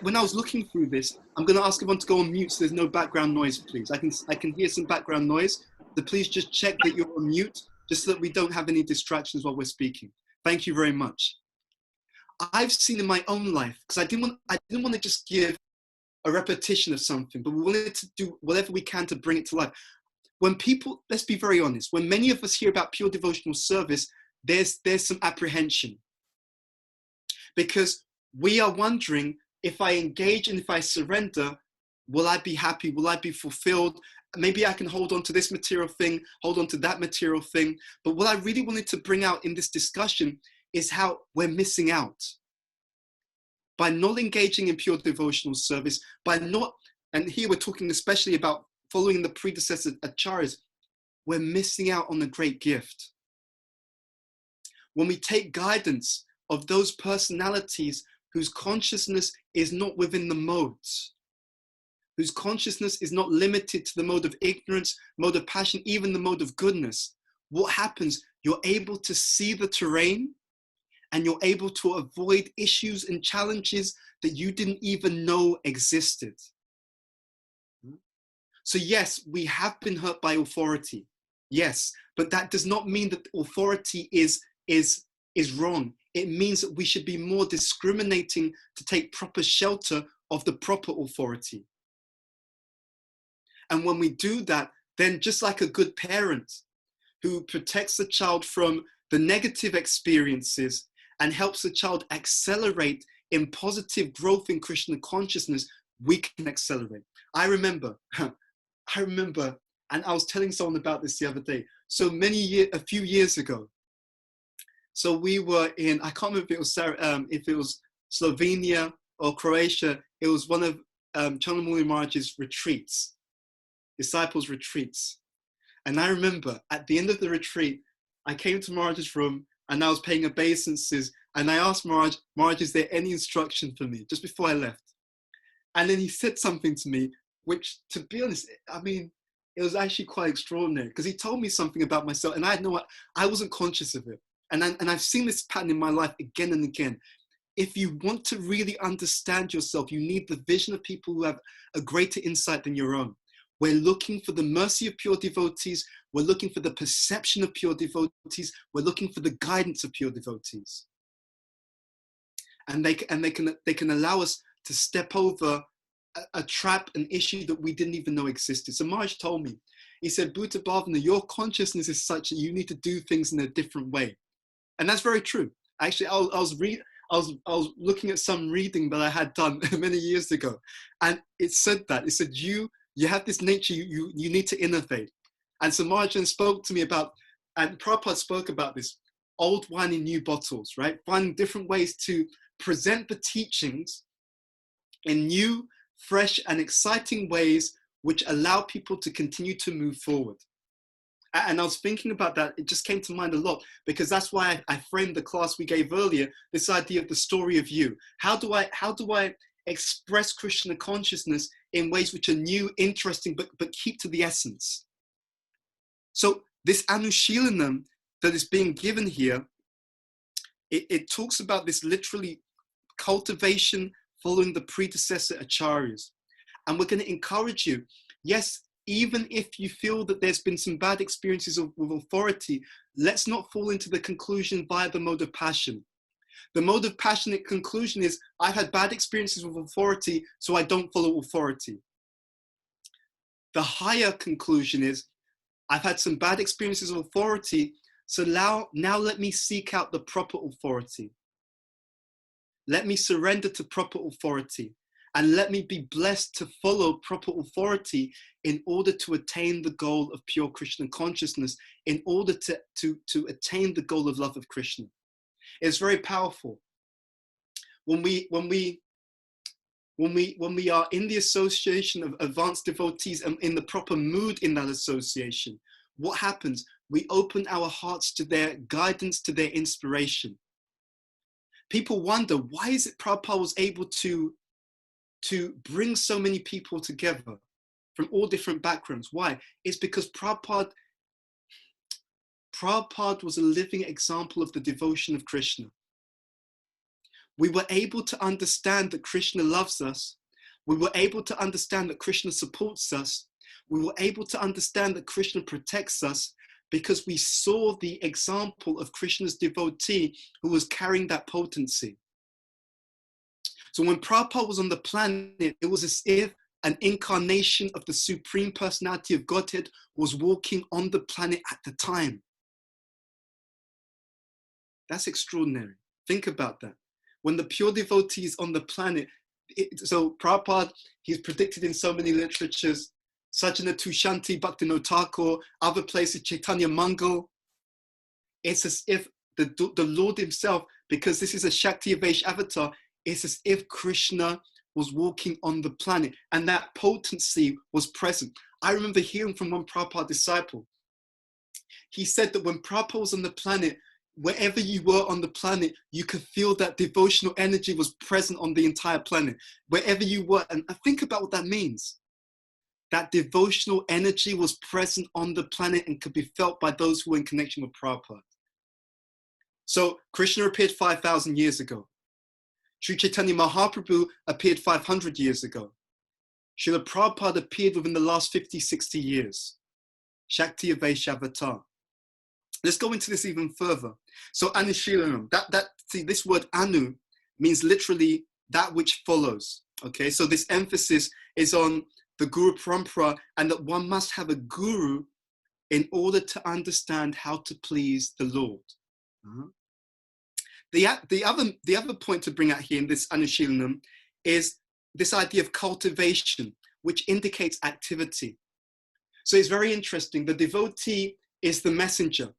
When I was looking through this, I'm going to ask everyone to go on mute so there's no background noise, please. I can hear some background noise, so please just check that you're on mute, just so that we don't have any distractions while we're speaking. Thank you very much. I've seen in my own life, because I didn't want to just give a repetition of something, but we wanted to do whatever we can to bring it to life. When people, let's be very honest, when many of us hear about pure devotional service, there's some apprehension. Because we are wondering, if I engage and if I surrender, will I be happy? Will I be fulfilled? Maybe I can hold on to this material thing, hold on to that material thing. But what I really wanted to bring out in this discussion is how we're missing out. By not engaging in pure devotional service, by not, and here we're talking especially about following the predecessor acharyas, we're missing out on a great gift. When we take guidance of those personalities whose consciousness is not within the modes, whose consciousness is not limited to the mode of ignorance, mode of passion, even the mode of goodness, what happens? You're able to see the terrain, and you're able to avoid issues and challenges that you didn't even know existed. So yes, we have been hurt by authority. Yes, but that does not mean that authority is wrong. It means that we should be more discriminating to take proper shelter of the proper authority. And when we do that, then just like a good parent who protects the child from the negative experiences and helps the child accelerate in positive growth in Krishna consciousness, we can accelerate. I remember, and I was telling someone about this the other day. So a few years ago, so we were in, I can't remember if it was Slovenia or Croatia. It was one of Candramauli Maharaj's retreats, disciples' retreats. And I remember at the end of the retreat, I came to Maharaj's room and I was paying obeisances, and I asked Maharaj, is there any instruction for me, just before I left? And then he said something to me, which, to be honest, I mean, it was actually quite extraordinary, because he told me something about myself, and I wasn't conscious of it. And I've seen this pattern in my life again and again. If you want to really understand yourself, you need the vision of people who have a greater insight than your own. We're looking for the mercy of pure devotees. We're looking for the perception of pure devotees. We're looking for the guidance of pure devotees. And they can allow us to step over a trap, an issue that we didn't even know existed. So Maharaj told me, he said, Bhuta Bhavana, your consciousness is such that you need to do things in a different way. And that's very true. Actually, I was looking at some reading that I had done many years ago, and it said that. It said, you have this nature, you need to innovate. And so Maharaj spoke to me about, and Prabhupada spoke about this, old wine in new bottles, right? Finding different ways to present the teachings in new, fresh and exciting ways which allow people to continue to move forward. And I was thinking about that. It just came to mind a lot, because that's why I framed the class we gave earlier, this idea of the story of you. How do I express Krishna consciousness in ways which are new, interesting, but keep to the essence? So this Anushilanam that is being given here, it talks about this literally cultivation following the predecessor acharyas. And we're going to encourage you, yes, even if you feel that there's been some bad experiences with authority, let's not fall into the conclusion via the mode of passion. The mode of passionate conclusion is, I've had bad experiences with authority, so I don't follow authority. The higher conclusion is, I've had some bad experiences with authority, so now let me seek out the proper authority. Let me surrender to proper authority. And let me be blessed to follow proper authority in order to attain the goal of pure Krishna consciousness, in order to attain the goal of love of Krishna. It's very powerful. When we are in the association of advanced devotees and in the proper mood in that association, what happens? We open our hearts to their guidance, to their inspiration. People wonder, why is it Prabhupada was able to bring so many people together from all different backgrounds? Why? It's because Prabhupada was a living example of the devotion of Krishna. We were able to understand that Krishna loves us. We were able to understand that Krishna supports us. We were able to understand that Krishna protects us, because we saw the example of Krishna's devotee who was carrying that potency. So when Prabhupada was on the planet, it was as if an incarnation of the Supreme Personality of Godhead was walking on the planet at the time. That's extraordinary. Think about that. When the pure devotee is on the planet, so Prabhupada, he's predicted in so many literatures, Sajjana Tushanti, Bhaktivinoda Thakur, other places, Chaitanya Mangal. It's as if the Lord himself, because this is a Shakti Avesh avatar, it's as if Krishna was walking on the planet, and that potency was present. I remember hearing from one Prabhupada disciple. He said that when Prabhupada was on the planet, wherever you were on the planet, you could feel that devotional energy was present on the entire planet. Wherever you were, and think about what that means. That devotional energy was present on the planet and could be felt by those who were in connection with Prabhupada. So Krishna appeared 5,000 years ago. Sri Chaitanya Mahaprabhu appeared 500 years ago. Srila Prabhupada appeared within the last 50, 60 years. Shakti Avesh Avatar. Let's go into this even further. So Anushilanam, see, this word anu means literally that which follows. Okay, so this emphasis is on the Guru Parampara, and that one must have a guru in order to understand how to please the Lord. Uh-huh. The other point to bring out here in this Anushilanam is this idea of cultivation, which indicates activity. So it's very interesting. The devotee is the messenger.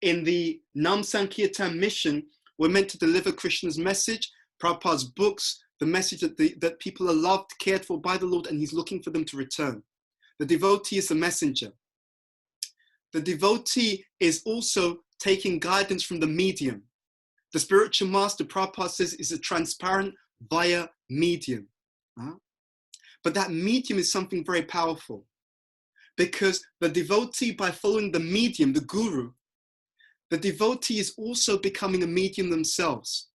In the Nam Sankirtan mission, we're meant to deliver Krishna's message, Prabhupada's books, the message that people are loved, cared for by the Lord, and he's looking for them to return. The devotee is the messenger. The devotee is also taking guidance from the medium. The spiritual master, Prabhupada says, is a transparent via medium. But that medium is something very powerful. Because the devotee, by following the medium, the guru, the devotee is also becoming a medium themselves.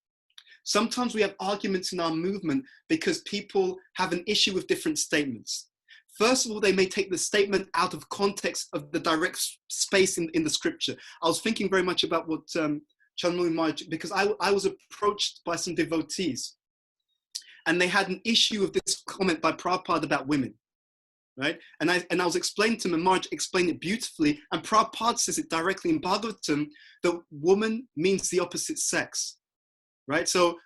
Sometimes we have arguments in our movement because people have an issue with different statements. First of all, they may take the statement out of context of the direct space in the scripture. I was thinking very much about what Candramauli Maharaj, because I was approached by some devotees, and they had an issue with this comment by Prabhupada about women, right? And I was explaining to them, and Maharaj explained it beautifully, and Prabhupada says it directly in Bhagavatam, that woman means the opposite sex, right? So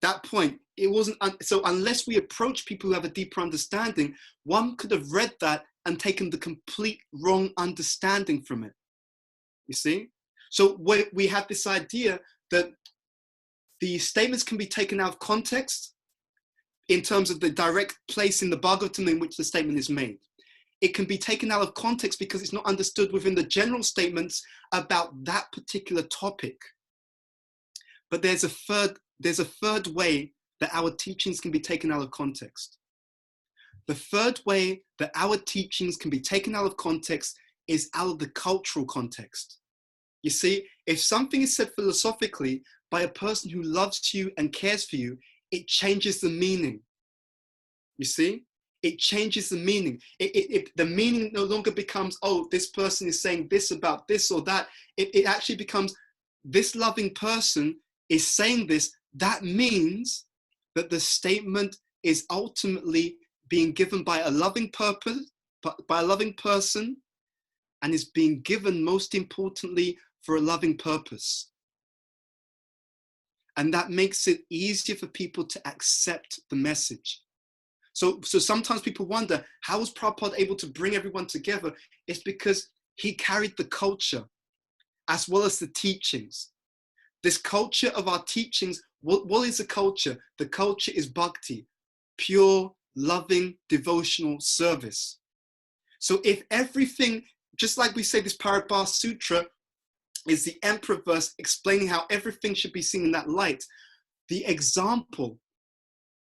that point, it wasn't, so unless we approach people who have a deeper understanding, one could have read that and taken the complete wrong understanding from it, you see? So we have this idea that the statements can be taken out of context in terms of the direct place in the Bhagavatam in which the statement is made. It can be taken out of context because it's not understood within the general statements about that particular topic. But there's a third way that our teachings can be taken out of context. The third way that our teachings can be taken out of context is out of the cultural context. You see, if something is said philosophically by a person who loves you and cares for you, it changes the meaning. You see, it changes the meaning. The meaning no longer becomes, oh, this person is saying this about this or that. It actually becomes, this loving person is saying this. That means that the statement is ultimately being given by a loving purpose, by a loving person, and is being given most importantly for a loving purpose. And that makes it easier for people to accept the message. So sometimes people wonder, how was Prabhupada able to bring everyone together? It's because he carried the culture as well as the teachings. This culture of our teachings, what is the culture? The culture is bhakti, pure, loving, devotional service. So if everything, just like we say this Parabhas Sutra is the emperor verse explaining how everything should be seen in that light, the example,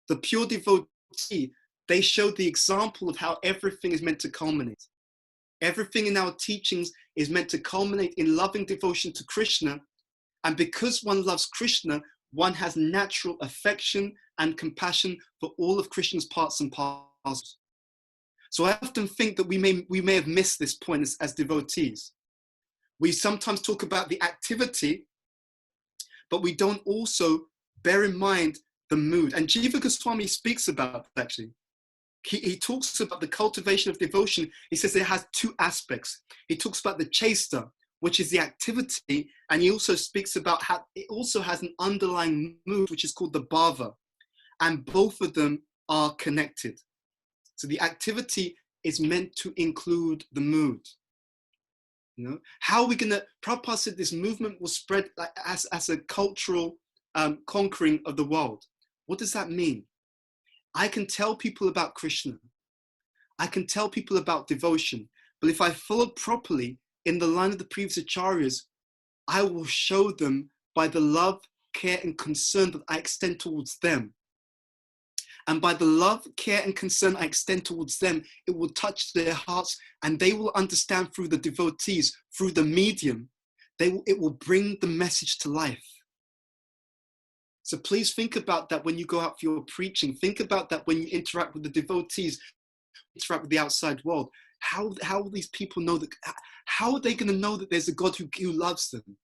the pure devotee, they show the example of how everything is meant to culminate. Everything in our teachings is meant to culminate in loving devotion to Krishna. And because one loves Krishna, one has natural affection and compassion for all of Krishna's parts and parcels. So I often think that we may have missed this point as devotees. We sometimes talk about the activity, but we don't also bear in mind the mood. And Jiva Goswami speaks about that actually. He talks about the cultivation of devotion. He says it has two aspects. He talks about the chesta, which is the activity, and he also speaks about how it also has an underlying mood, which is called the bhava, and both of them are connected. So the activity is meant to include the mood. You know, how are we gonna? Prabhupada said this movement will spread as a cultural conquering of the world. What does that mean? I can tell people about Krishna. I can tell people about devotion, but if I follow properly in the line of the previous acharyas, I will show them by the love, care, and concern that I extend towards them. And by the love, care, and concern I extend towards them, it will touch their hearts, and they will understand through the devotees, through the medium, it will bring the message to life. So please think about that when you go out for your preaching. Think about that when you interact with the devotees, interact with the outside world. How will these people know that? How are they going to know that there's a God who loves them?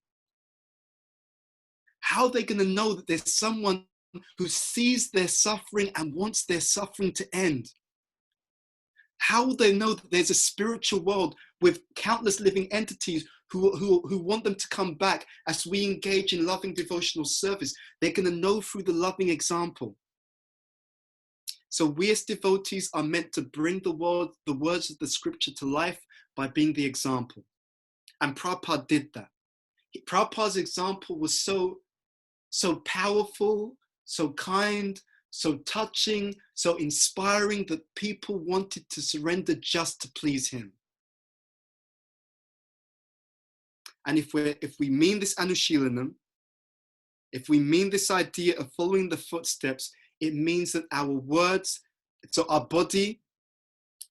How are they going to know that there's someone who sees their suffering and wants their suffering to end? How will they know that there's a spiritual world with countless living entities who want them to come back as we engage in loving devotional service? They're going to know through the loving example. So we as devotees are meant to bring the words of the scripture to life by being the example. And Prabhupada did that. Prabhupada's example was so powerful, so kind, so touching, so inspiring that people wanted to surrender just to please him. And if we mean this Anushilanam, if we mean this idea of following the footsteps, it means that our words, so our body,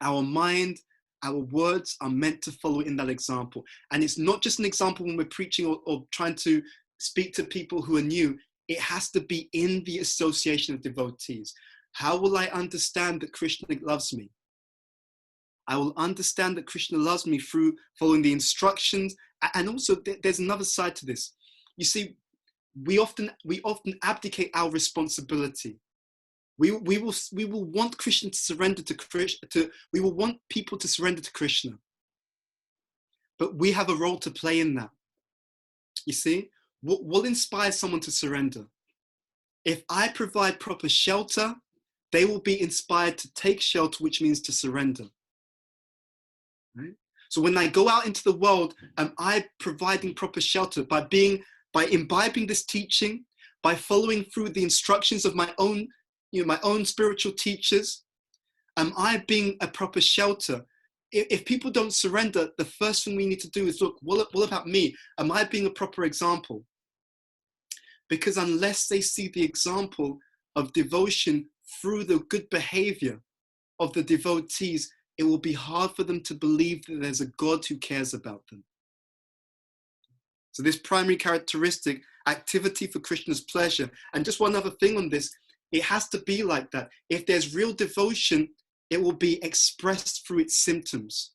our mind, Our words are meant to follow in that example. And it's not just an example when we're preaching or trying to speak to people who are new. It has to be in the association of devotees. How will I understand that Krishna loves me? I will understand that Krishna loves me through following the instructions. And also there's another side to this. You see, we often abdicate our responsibility. We will want Krishna to surrender to Krishna. We will want people to surrender to Krishna. But we have a role to play in that. You see, what will inspire someone to surrender? If I provide proper shelter, they will be inspired to take shelter, which means to surrender. Right? So when I go out into the world, am I providing proper shelter by imbibing this teaching, by following through the instructions of my own spiritual teachers? Am I being a proper shelter? If people don't surrender, the first thing we need to do is look, what about me? Am I being a proper example? Because unless they see the example of devotion through the good behavior of the devotees, it will be hard for them to believe that there's a God who cares about them. So this primary characteristic, activity for Krishna's pleasure. And just one other thing on this, it has to be like that. If there's real devotion, it will be expressed through its symptoms.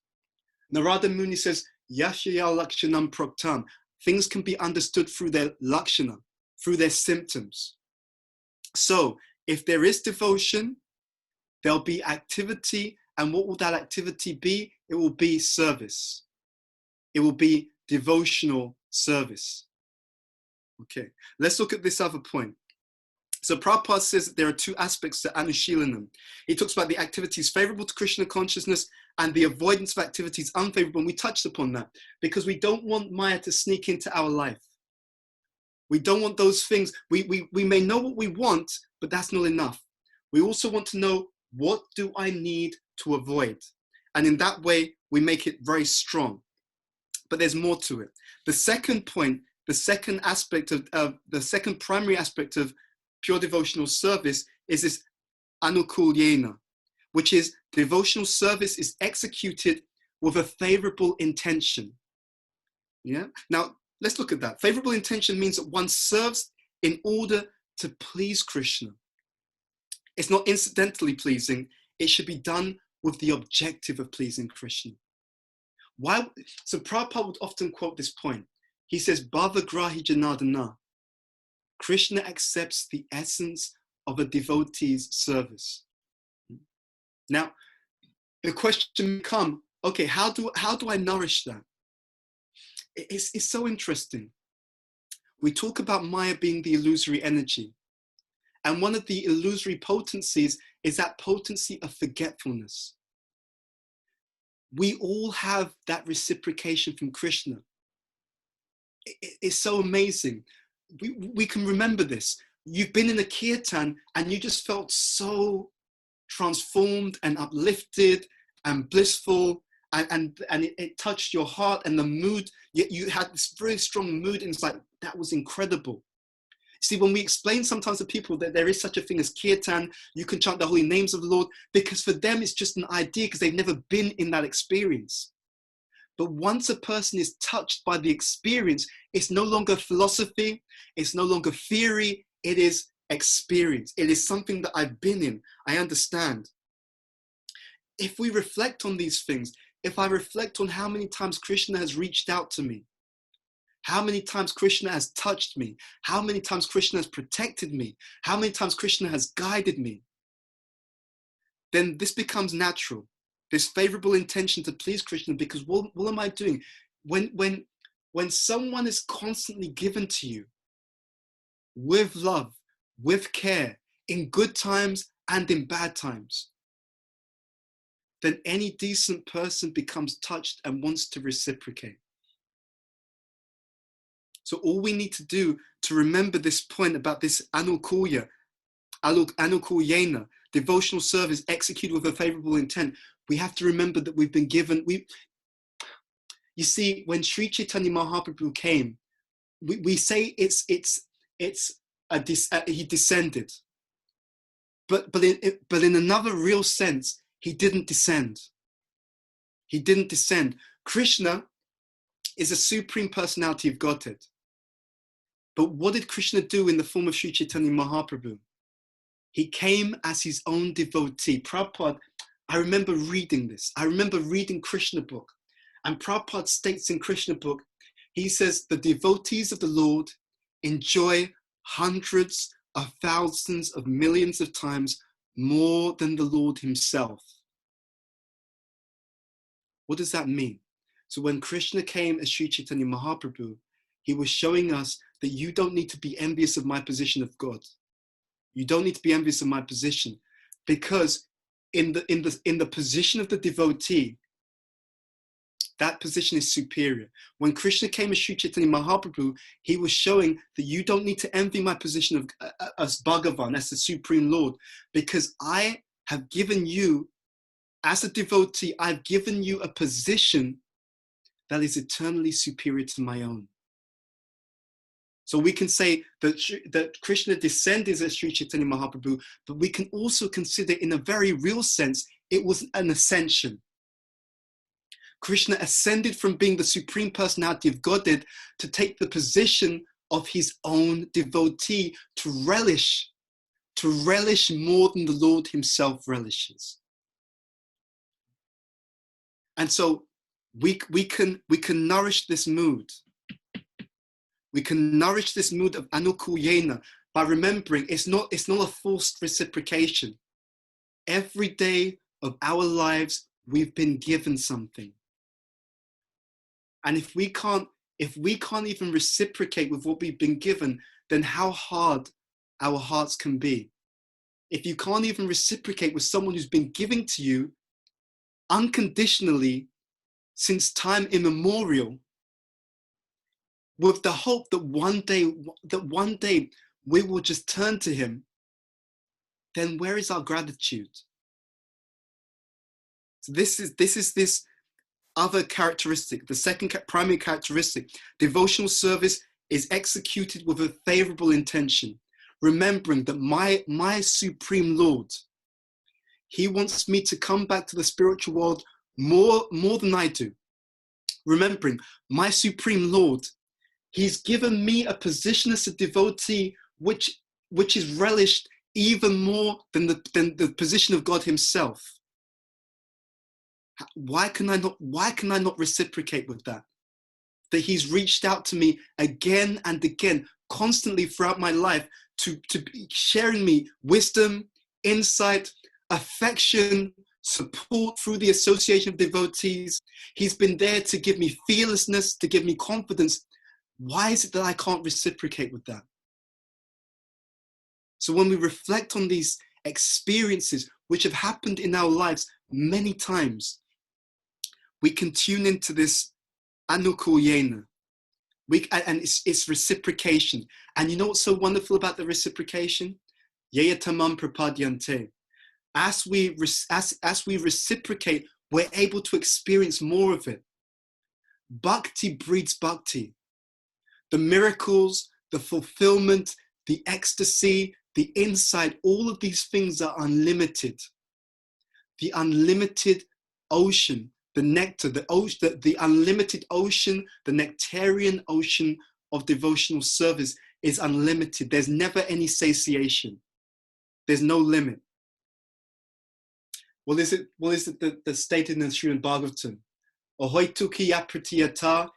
Narada Muni says, Yashaya Lakshanam Proktam. Things can be understood through their lakshana, through their symptoms. So if there is devotion, there'll be activity. And what will that activity be? It will be service. It will be devotional service. Okay, let's look at this other point. So Prabhupada says that there are two aspects to Anushilanam. He talks about the activities favorable to Krishna consciousness and the avoidance of activities unfavorable. And we touched upon that because we don't want Maya to sneak into our life. We don't want those things. We may know what we want, but that's not enough. We also want to know, what do I need to avoid? And in that way, we make it very strong. But there's more to it. The second point, the second aspect of the second primary aspect of pure devotional service is this anukulyena, which is devotional service is executed with a favorable intention. Yeah. Now let's look at that. Favorable intention means that one serves in order to please Krishna. It's not incidentally pleasing. It should be done with the objective of pleasing Krishna. Why? So Prabhupada would often quote this point. He says, Bhavagrahi Janardana. Krishna accepts the essence of a devotee's service. Now, the question becomes, okay, how do I nourish that? It's so interesting. We talk about Maya being the illusory energy. And one of the illusory potencies is that potency of forgetfulness. We all have that reciprocation from Krishna. It's so amazing. We can remember this. You've been in a kirtan and you just felt so transformed and uplifted and blissful, and it touched your heart and the mood. You had this very strong mood, and it's like, that was incredible. See, when we explain sometimes to people that there is such a thing as kirtan, you can chant the holy names of the Lord, because for them it's just an idea because they've never been in that experience. But once a person is touched by the experience, it's no longer philosophy, it's no longer theory, it is experience. It is something that I've been in, I understand. If we reflect on these things, if I reflect on how many times Krishna has reached out to me, how many times Krishna has touched me, how many times Krishna has protected me, how many times Krishna has guided me, then this becomes natural. This favorable intention to please Krishna, because what am I doing? When someone is constantly given to you with love, with care, in good times and in bad times, then any decent person becomes touched and wants to reciprocate. So all we need to do to remember this point about this anukulyena, devotional service executed with a favorable intent, we have to remember that we've been given, you see, when Sri Chaitanya Mahaprabhu came, we say he descended, but in another real sense, he didn't descend. He didn't descend. Krishna is a supreme personality of Godhead. But what did Krishna do in the form of Sri Chaitanya Mahaprabhu? He came as his own devotee. Prabhupada, I remember reading this. I remember reading Krishna book. And Prabhupada states in Krishna book, he says, the devotees of the Lord enjoy hundreds of thousands of millions of times more than the Lord himself. What does that mean? So when Krishna came as Sri Chaitanya Mahaprabhu, he was showing us that you don't need to be envious of my position of God. You don't need to be envious of my position, because in the position of the devotee, that position is superior. When Krishna came as Sri Chaitanya Mahaprabhu, he was showing that you don't need to envy my position of as Bhagavan, as the Supreme Lord, because I have given you, as a devotee, I've given you a position that is eternally superior to my own. So we can say that Krishna descended as Sri Chaitanya Mahaprabhu, but we can also consider in a very real sense, it was an ascension. Krishna ascended from being the supreme personality of Godhead to take the position of his own devotee, to relish more than the Lord himself relishes. And so we can nourish this mood. We can nourish this mood of anukuyena by remembering it's not a forced reciprocation. Every day of our lives, we've been given something. And if we can't even reciprocate with what we've been given, then how hard our hearts can be. If you can't even reciprocate with someone who's been giving to you unconditionally since time immemorial, with the hope that one day we will just turn to him, then where is our gratitude? So this is this other characteristic, the second primary characteristic. Devotional service is executed with a favorable intention, remembering that my Supreme Lord, he wants me to come back to the spiritual world more than I do. Remembering my Supreme Lord, he's given me a position as a devotee which is relished even more than the position of God himself. Why can I not reciprocate with that? That he's reached out to me again and again, constantly throughout my life, to be sharing me wisdom, insight, affection, support through the association of devotees. He's been there to give me fearlessness, to give me confidence. Why is it that I can't reciprocate with that? So when we reflect on these experiences which have happened in our lives many times, we can tune into this anukuyena. And it's reciprocation. And you know what's so wonderful about the reciprocation? Yayatamam prapadyante. As we reciprocate, we're able to experience more of it. Bhakti breeds bhakti. The miracles, the fulfillment, the ecstasy, the insight, all of these things are unlimited. The unlimited ocean, the nectar, the unlimited ocean, the nectarian ocean of devotional service is unlimited. There's never any satiation. There's no limit. What is it the stated in Srimad Bhagavatam? Ahoituki yapratiyata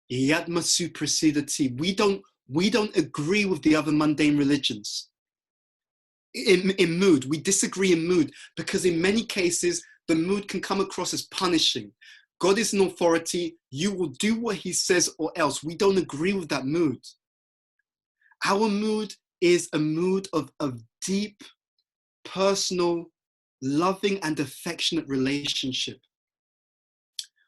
yatma suprasidati. We don't agree with the other mundane religions. In mood, we disagree in mood, because in many cases, the mood can come across as punishing. God is an authority. You will do what he says or else. We don't agree with that mood. Our mood is a mood of deep, personal, loving and affectionate relationship.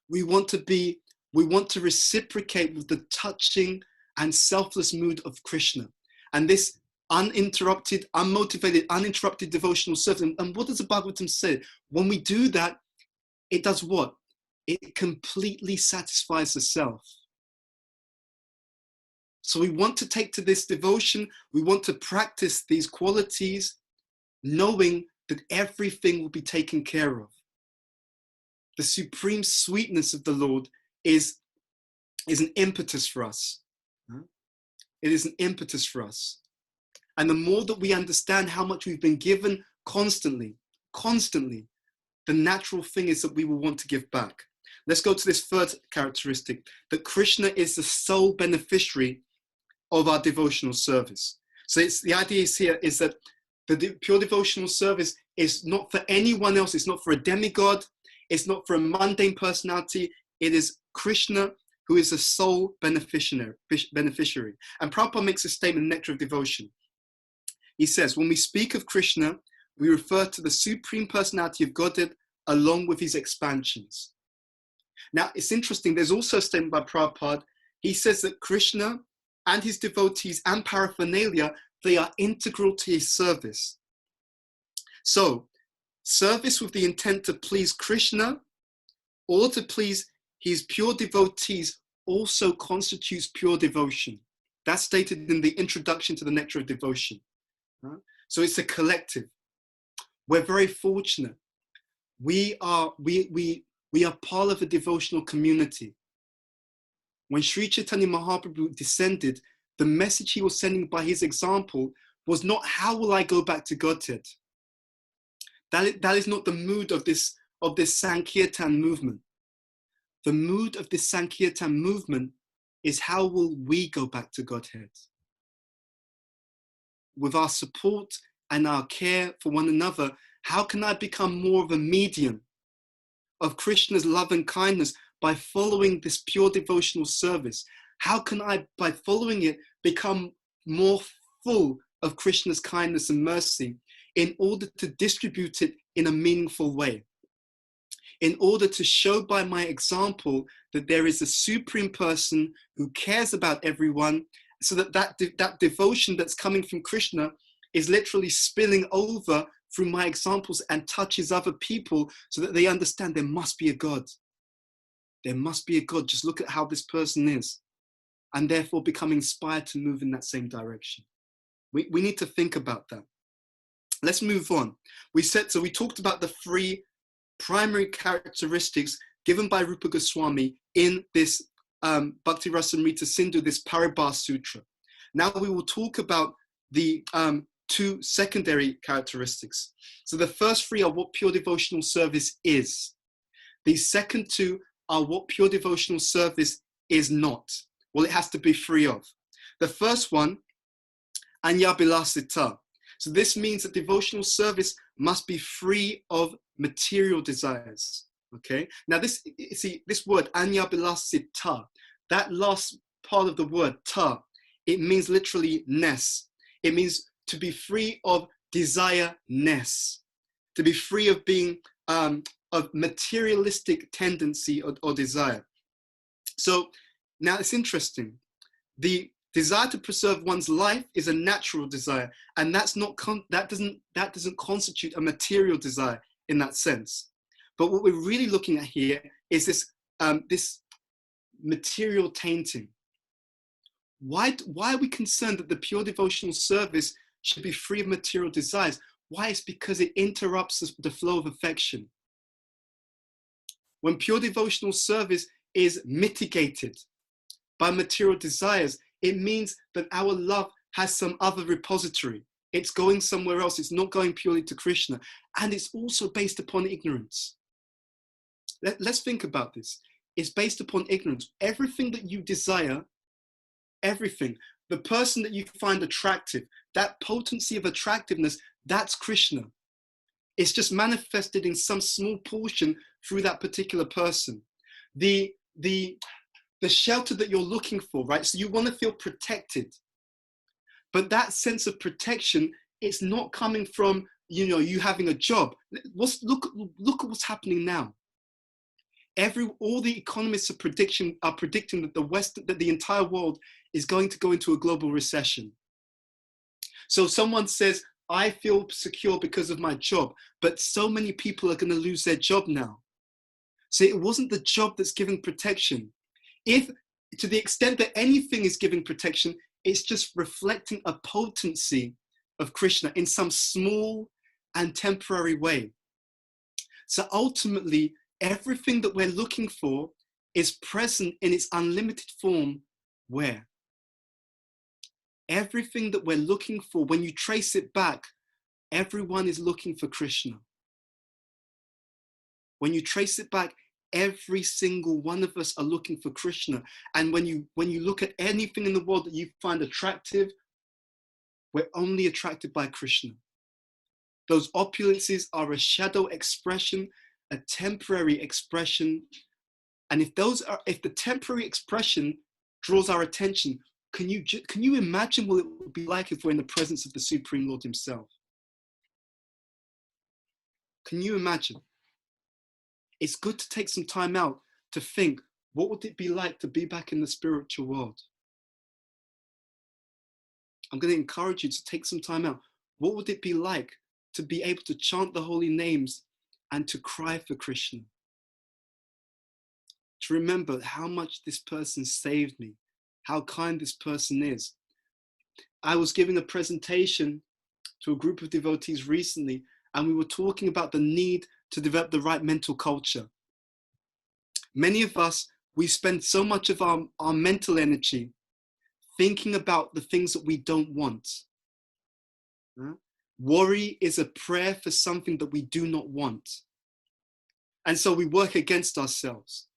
We want to reciprocate with the touching and selfless mood of Krishna. And this uninterrupted, unmotivated, uninterrupted devotional service. And what does the Bhagavatam say? When we do that, it does what? It completely satisfies the self. So we want to take to this devotion, we want to practice these qualities, knowing that everything will be taken care of. the supreme sweetness of the Lord is an impetus for us. It is an impetus for us. And the more that we understand how much we've been given constantly, the natural thing is that we will want to give back. Let's go to this third characteristic, that Krishna is the sole beneficiary of our devotional service. So the idea here is that the pure devotional service is not for anyone else. It's not for a demigod. It's not for a mundane personality. It is Krishna who is the sole beneficiary. And Prabhupada makes a statement in Nectar of Devotion. He says, when we speak of Krishna, we refer to the supreme personality of Godhead along with his expansions. Now, it's interesting. There's also a statement by Prabhupada. He says that Krishna and his devotees and paraphernalia, they are integral to his service. So, service with the intent to please Krishna or to please his pure devotees also constitutes pure devotion. That's stated in the introduction to the Nectar of Devotion. So it's a collective. We're very fortunate. We are part of a devotional community. When Sri Chaitanya Mahaprabhu descended, the message he was sending by his example was not, how will I go back to Godhead? That is not the mood of this Sankirtan movement. The mood of this Sankirtan movement is, how will we go back to Godhead? With our support and our care for one another, how can I become more of a medium of Krishna's love and kindness by following this pure devotional service? How can I, by following it, become more full of Krishna's kindness and mercy in order to distribute it in a meaningful way? In order to show by my example that there is a supreme person who cares about everyone, so that devotion that's coming from Krishna is literally spilling over through my examples and touches other people so that they understand there must be a God. There must be a God. Just look at how this person is. And therefore become inspired to move in that same direction. We need to think about that. Let's move on. We talked about the three primary characteristics given by Rupa Goswami in this Bhakti Rasamrita Sindhu, this Paribhas Sutra. Now we will talk about the two secondary characteristics. So the first three are what pure devotional service is. The second two are what pure devotional service is not. Well, it has to be free of. The first one, Anyabilasita. So this means that devotional service must be free of material desires. Okay. Now this word Anyabilasita, that last part of the word ta, it means literally ness. It means to be free of desire-ness, to be free of being of materialistic tendency or desire. So now it's interesting. The desire to preserve one's life is a natural desire, and that doesn't constitute a material desire in that sense. But what we're really looking at here is this material tainting. Why are we concerned that the pure devotional service should be free of material desires? Why? It's because it interrupts the flow of affection. When pure devotional service is mitigated by material desires, it means that our love has some other repository. It's going somewhere else. It's not going purely to Krishna. And it's also based upon ignorance. Let's think about this. It's based upon ignorance. Everything that you desire, everything, the person that you find attractive, that potency of attractiveness, that's Krishna. It's just manifested in some small portion through that particular person. The shelter that you're looking for, right? So you want to feel protected. But that sense of protection, it's not coming from, you having a job. Look at what's happening now. All the economists are predicting that the entire world is going to go into a global recession. So someone says, I feel secure because of my job, but so many people are going to lose their job now. So it wasn't the job that's giving protection. If, to the extent that anything is giving protection, it's just reflecting a potency of Krishna in some small and temporary way. So ultimately, everything that we're looking for is present in its unlimited form. Where? Everything that we're looking for, when you trace it back, everyone is looking for Krishna. When you trace it back, every single one of us are looking for Krishna. And when you look at anything in the world that you find attractive, we're only attracted by Krishna. Those opulences are a shadow expression, a temporary expression. And if the temporary expression draws our attention, can you imagine what it would be like if we're in the presence of the Supreme Lord himself? Can you imagine? It's good to take some time out to think, what would it be like to be back in the spiritual world? I'm going to encourage you to take some time out. What would it be like to be able to chant the holy names and to cry for Krishna? To remember how much this person saved me, how kind this person is. I was giving a presentation to a group of devotees recently, and we were talking about the need to develop the right mental culture. Many of us, we spend so much of our mental energy thinking about the things that we don't want. Worry is a prayer for something that we do not want. And so we work against ourselves.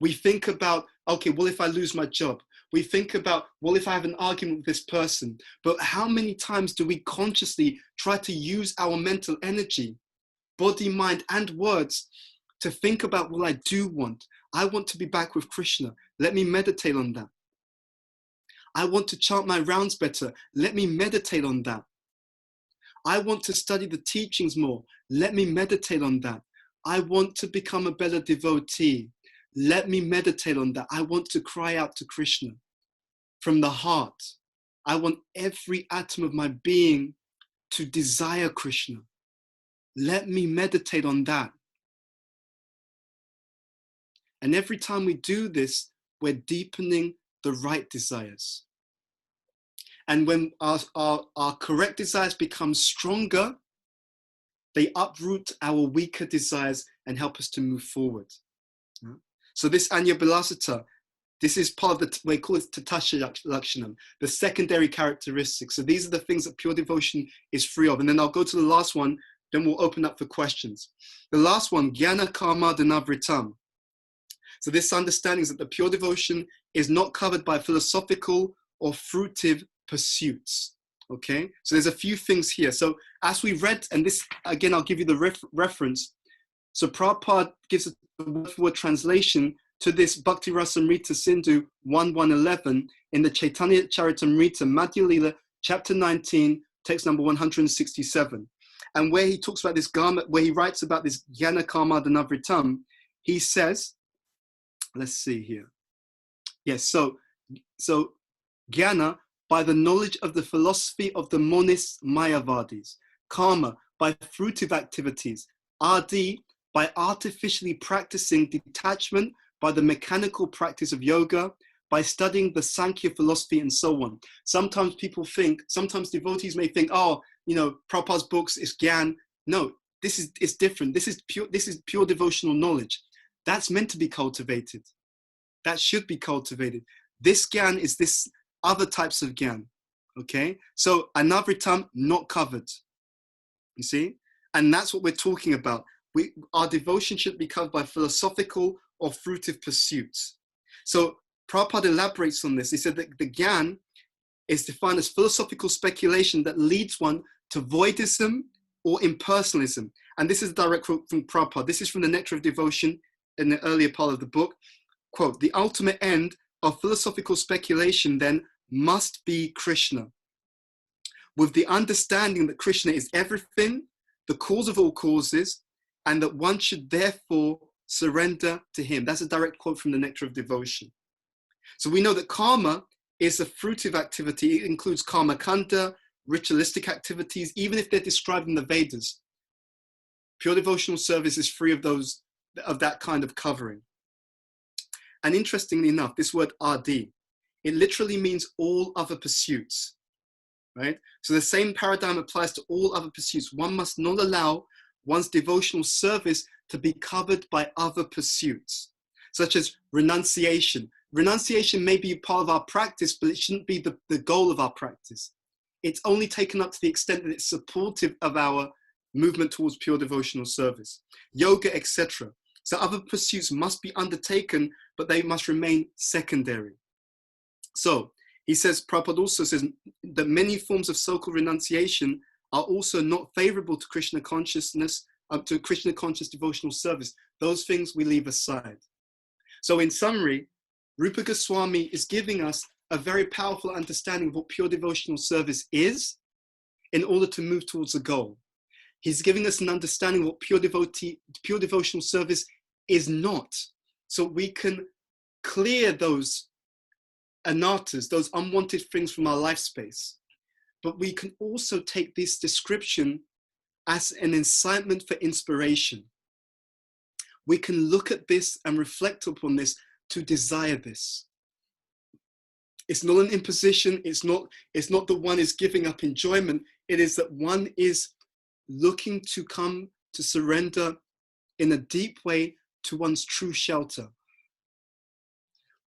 We think about, okay, well, if I lose my job, we think about, well, if I have an argument with this person, but how many times do we consciously try to use our mental energy, body, mind, and words to think about what I do want? I want to be back with Krishna. Let me meditate on that. I want to chant my rounds better. Let me meditate on that. I want to study the teachings more. Let me meditate on that. I want to become a better devotee. Let me meditate on that. I want to cry out to Krishna from the heart. I want every atom of my being to desire Krishna. Let me meditate on that. And every time we do this, we're deepening the right desires. And when our correct desires become stronger, they uproot our weaker desires and help us to move forward. So this Anya Bilasita, this is part of the, we call it Tatasha Lakshanam, the secondary characteristics. So these are the things that pure devotion is free of. And then I'll go to the last one, then we'll open up for questions. The last one, Jnana Karma Dhanavritam. So this understanding is that the pure devotion is not covered by philosophical or fruitive pursuits. Okay, so there's a few things here. So as we read, and this again, I'll give you the reference. So Prabhupada gives a word-for-word translation to this Bhakti Rasamrita Sindhu 1.1.11 in the Chaitanya Charitamrita Madhya Lila, chapter 19, text number 167. And where he talks about this garment, where he writes about this Jnana Karma Dhanavritam, he says, let's see here. Yes, so Jnana, by the knowledge of the philosophy of the monists Mayavadis. Karma, by fruitive activities. Adi, by artificially practicing detachment by the mechanical practice of yoga, by studying the Sankhya philosophy and so on. Sometimes people think, sometimes devotees may think, oh, you know, Prabhupada's books is Gyan. No, it's different. This is pure devotional knowledge. That's meant to be cultivated. That should be cultivated. This Gyan is this other types of Gyan. Okay? So Anavritam, not covered. You see? And that's what we're talking about. Our devotion should be covered by philosophical or fruitive pursuits. So Prabhupada elaborates on this. He said that the Gyan is defined as philosophical speculation that leads one to voidism or impersonalism. And this is a direct quote from Prabhupada. This is from the Nectar of Devotion in the earlier part of the book. Quote, the ultimate end of philosophical speculation then must be Krishna. With the understanding that Krishna is everything, the cause of all causes, and that one should therefore surrender to him. That's a direct quote from the Nectar of Devotion. So we know that karma is a fruitive activity. It includes karma kanda, ritualistic activities, even if they're described in the Vedas. Pure devotional service is free of that kind of covering. And interestingly enough, this word adi, it literally means all other pursuits, right? So the same paradigm applies to all other pursuits. One must not allow one's devotional service to be covered by other pursuits, such as renunciation. Renunciation may be part of our practice, but it shouldn't be the goal of our practice. It's only taken up to the extent that it's supportive of our movement towards pure devotional service, yoga, etc. So other pursuits must be undertaken, but they must remain secondary. So he says, Prabhupada also says that many forms of so-called renunciation are also not favorable to Krishna consciousness, to Krishna conscious devotional service. Those things we leave aside. So in summary, Rupa Goswami is giving us a very powerful understanding of what pure devotional service is in order to move towards a goal. He's giving us an understanding of what pure devotional service is not, so we can clear those anarthas, those unwanted things from our life space. But we can also take this description as an incitement for inspiration. We can look at this and reflect upon this to desire this. It's not an imposition. It's not that one is giving up enjoyment. It is that one is looking to come to surrender in a deep way to one's true shelter.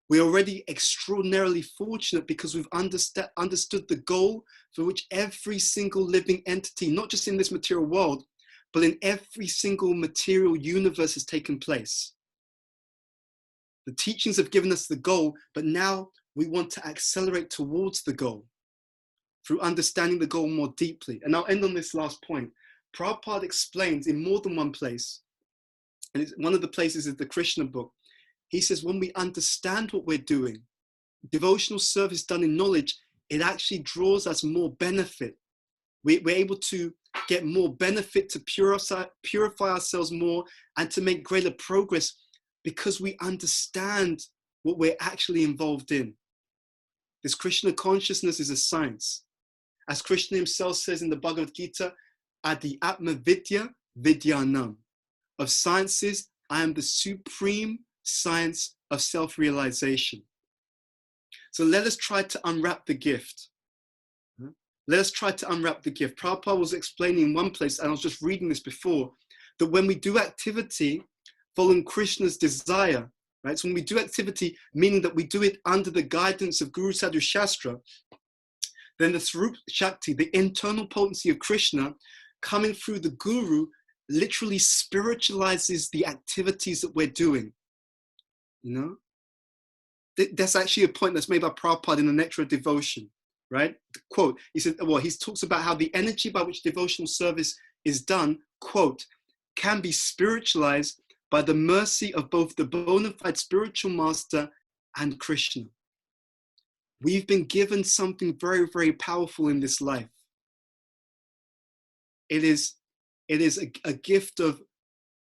We're already extraordinarily fortunate because we've understood the goal for which every single living entity, not just in this material world, but in every single material universe has taken place. The teachings have given us the goal, but now we want to accelerate towards the goal through understanding the goal more deeply. And I'll end on this last point. Prabhupada explains in more than one place, and one of the places is the Krishna book. He says, when we understand what we're doing, devotional service done in knowledge, it actually draws us more benefit. We're able to get more benefit, to purify ourselves more, and to make greater progress because we understand what we're actually involved in. This Krishna consciousness is a science. As Krishna himself says in the Bhagavad Gita, Adi Atma Vidya Vidyanam. Of sciences, I am the supreme science of self-realization. So let us try to unwrap the gift. Let us try to unwrap the gift. Prabhupada was explaining in one place, and I was just reading this before, that when we do activity following Krishna's desire, right? So when we do activity, meaning that we do it under the guidance of Guru Sadhu Shastra, then the Swarup Shakti, the internal potency of Krishna, coming through the Guru, literally spiritualizes the activities that we're doing. You know? That's actually a point that's made by Prabhupada in the Nectar of Devotion, right? Quote, he said, well, he talks about how the energy by which devotional service is done, quote, can be spiritualized by the mercy of both the bona fide spiritual master and Krishna. We've been given something very, very powerful in this life. It is a gift of,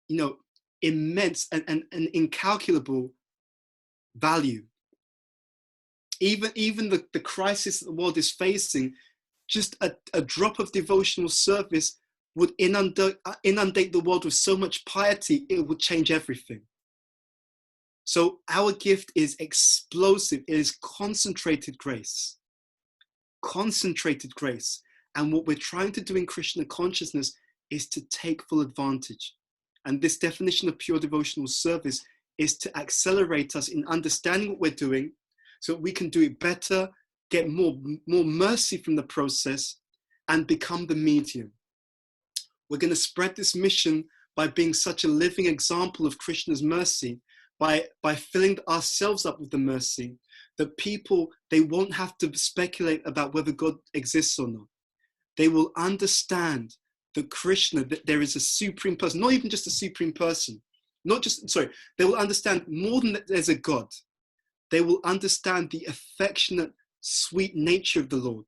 you know, immense and incalculable value. Even the crisis that the world is facing, just a drop of devotional service would inundate the world with so much piety, it would change everything. So our gift is explosive. It is concentrated grace. Concentrated grace. And what we're trying to do in Krishna consciousness is to take full advantage. And this definition of pure devotional service is to accelerate us in understanding what we're doing so that we can do it better, get more mercy from the process, and become the medium. We're going to spread this mission by being such a living example of Krishna's mercy, by filling ourselves up with the mercy, that people, they won't have to speculate about whether God exists or not. They will understand that Krishna, that there is a supreme person, not even just a supreme person, they will understand more than that there's a God. They will understand the affectionate, sweet nature of the Lord.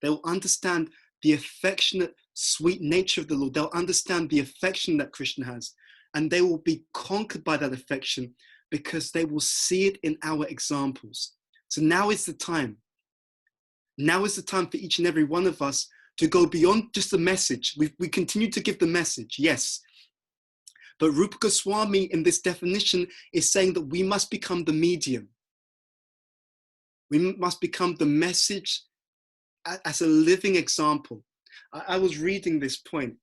They will understand the affectionate, sweet nature of the Lord. They'll understand the affection that Krishna has. And they will be conquered by that affection because they will see it in our examples. So now is the time. Now is the time for each and every one of us to go beyond just the message. We continue to give the message, yes. But Rupa Goswami in this definition is saying that we must become the medium. We must become the message as a living example. I was reading this point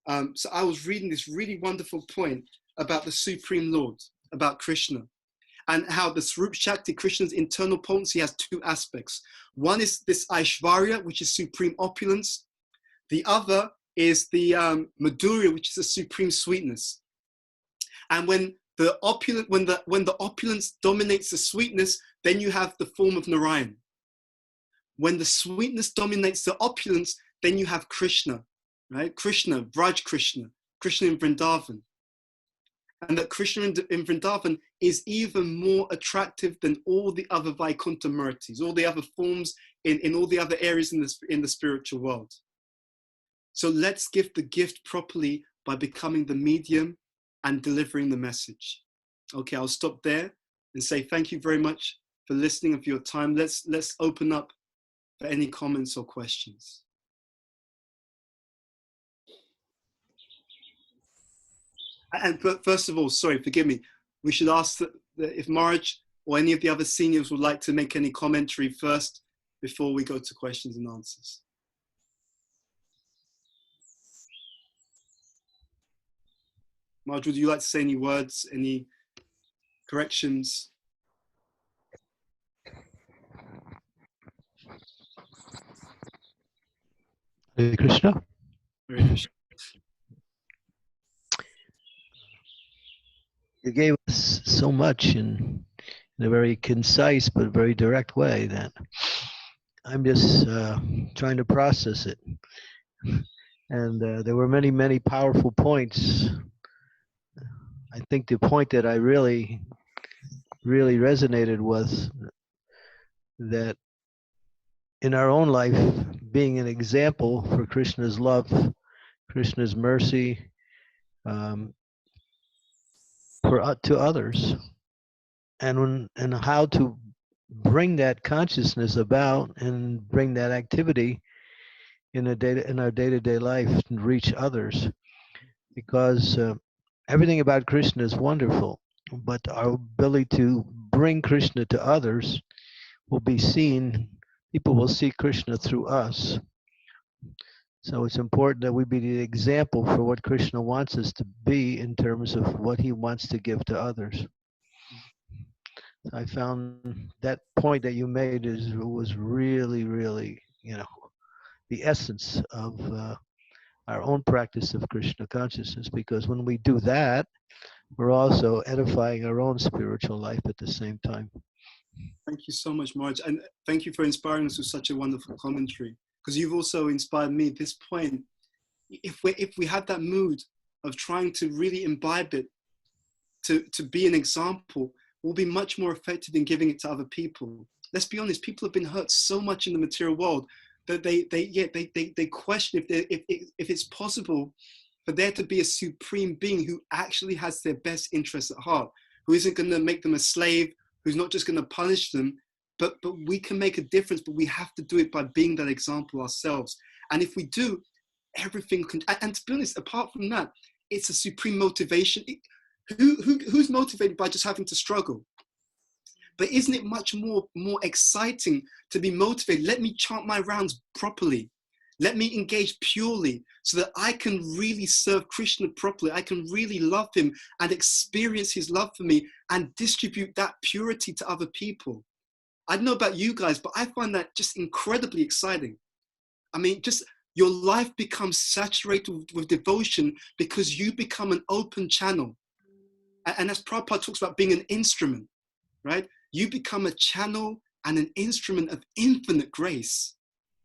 So I was reading this really wonderful point about the Supreme Lord, about Krishna, and how the Swarup Shakti, Krishna's internal potency, has two aspects. One is this Aishvarya, which is supreme opulence. The other is the Madhurya, which is the supreme sweetness. And when the opulence dominates the sweetness, then you have the form of Narayan. When the sweetness dominates the opulence, then you have Krishna, right? Krishna, Vraj Krishna, Krishna in Vrindavan. And that Krishna in Vrindavan is even more attractive than all the other Vaikuntha Murtis, all the other forms in all the other areas in the spiritual world. So let's give the gift properly by becoming the medium and delivering the message. Okay, I'll stop there and say thank you very much for listening and for your time. Let's open up for any comments or questions. And first of all, sorry, forgive me, we should ask that if Marge or any of the other seniors would like to make any commentary first before we go to questions and answers. Marge, would you like to say any words, any corrections? Hare Krishna. Hare Krishna. You gave us so much in a very concise but very direct way that I'm just trying to process it. And there were many, many powerful points. I think the point that I really resonated was that in our own life, being an example for Krishna's love, Krishna's mercy, to others, and how to bring that consciousness about and bring that activity in our day-to-day life and reach others, because everything about Krishna is wonderful, but our ability to bring Krishna to others will be seen. People will see Krishna through us. So it's important that we be the example for what Krishna wants us to be in terms of what he wants to give to others. I found that point that you made was really, really, the essence of our own practice of Krishna consciousness, because when we do that, we're also edifying our own spiritual life at the same time. Thank you so much, Marge. And thank you for inspiring us with such a wonderful commentary, because you've also inspired me at this point. If we have that mood of trying to really imbibe it, to be an example, we'll be much more effective in giving it to other people. Let's be honest, people have been hurt so much in the material world that they question if it's possible for there to be a supreme being who actually has their best interests at heart, who isn't going to make them a slave, who's not just going to punish them, but we can make a difference, but we have to do it by being that example ourselves. And if we do, everything can, and to be honest, apart from that, it's a supreme motivation. Who's motivated by just having to struggle? But isn't it much more exciting to be motivated? Let me chant my rounds properly. Let me engage purely so that I can really serve Krishna properly. I can really love him and experience his love for me and distribute that purity to other people. I don't know about you guys, but I find that just incredibly exciting. I mean, just your life becomes saturated with devotion because you become an open channel. And as Prabhupada talks about being an instrument, right? You become a channel and an instrument of infinite grace.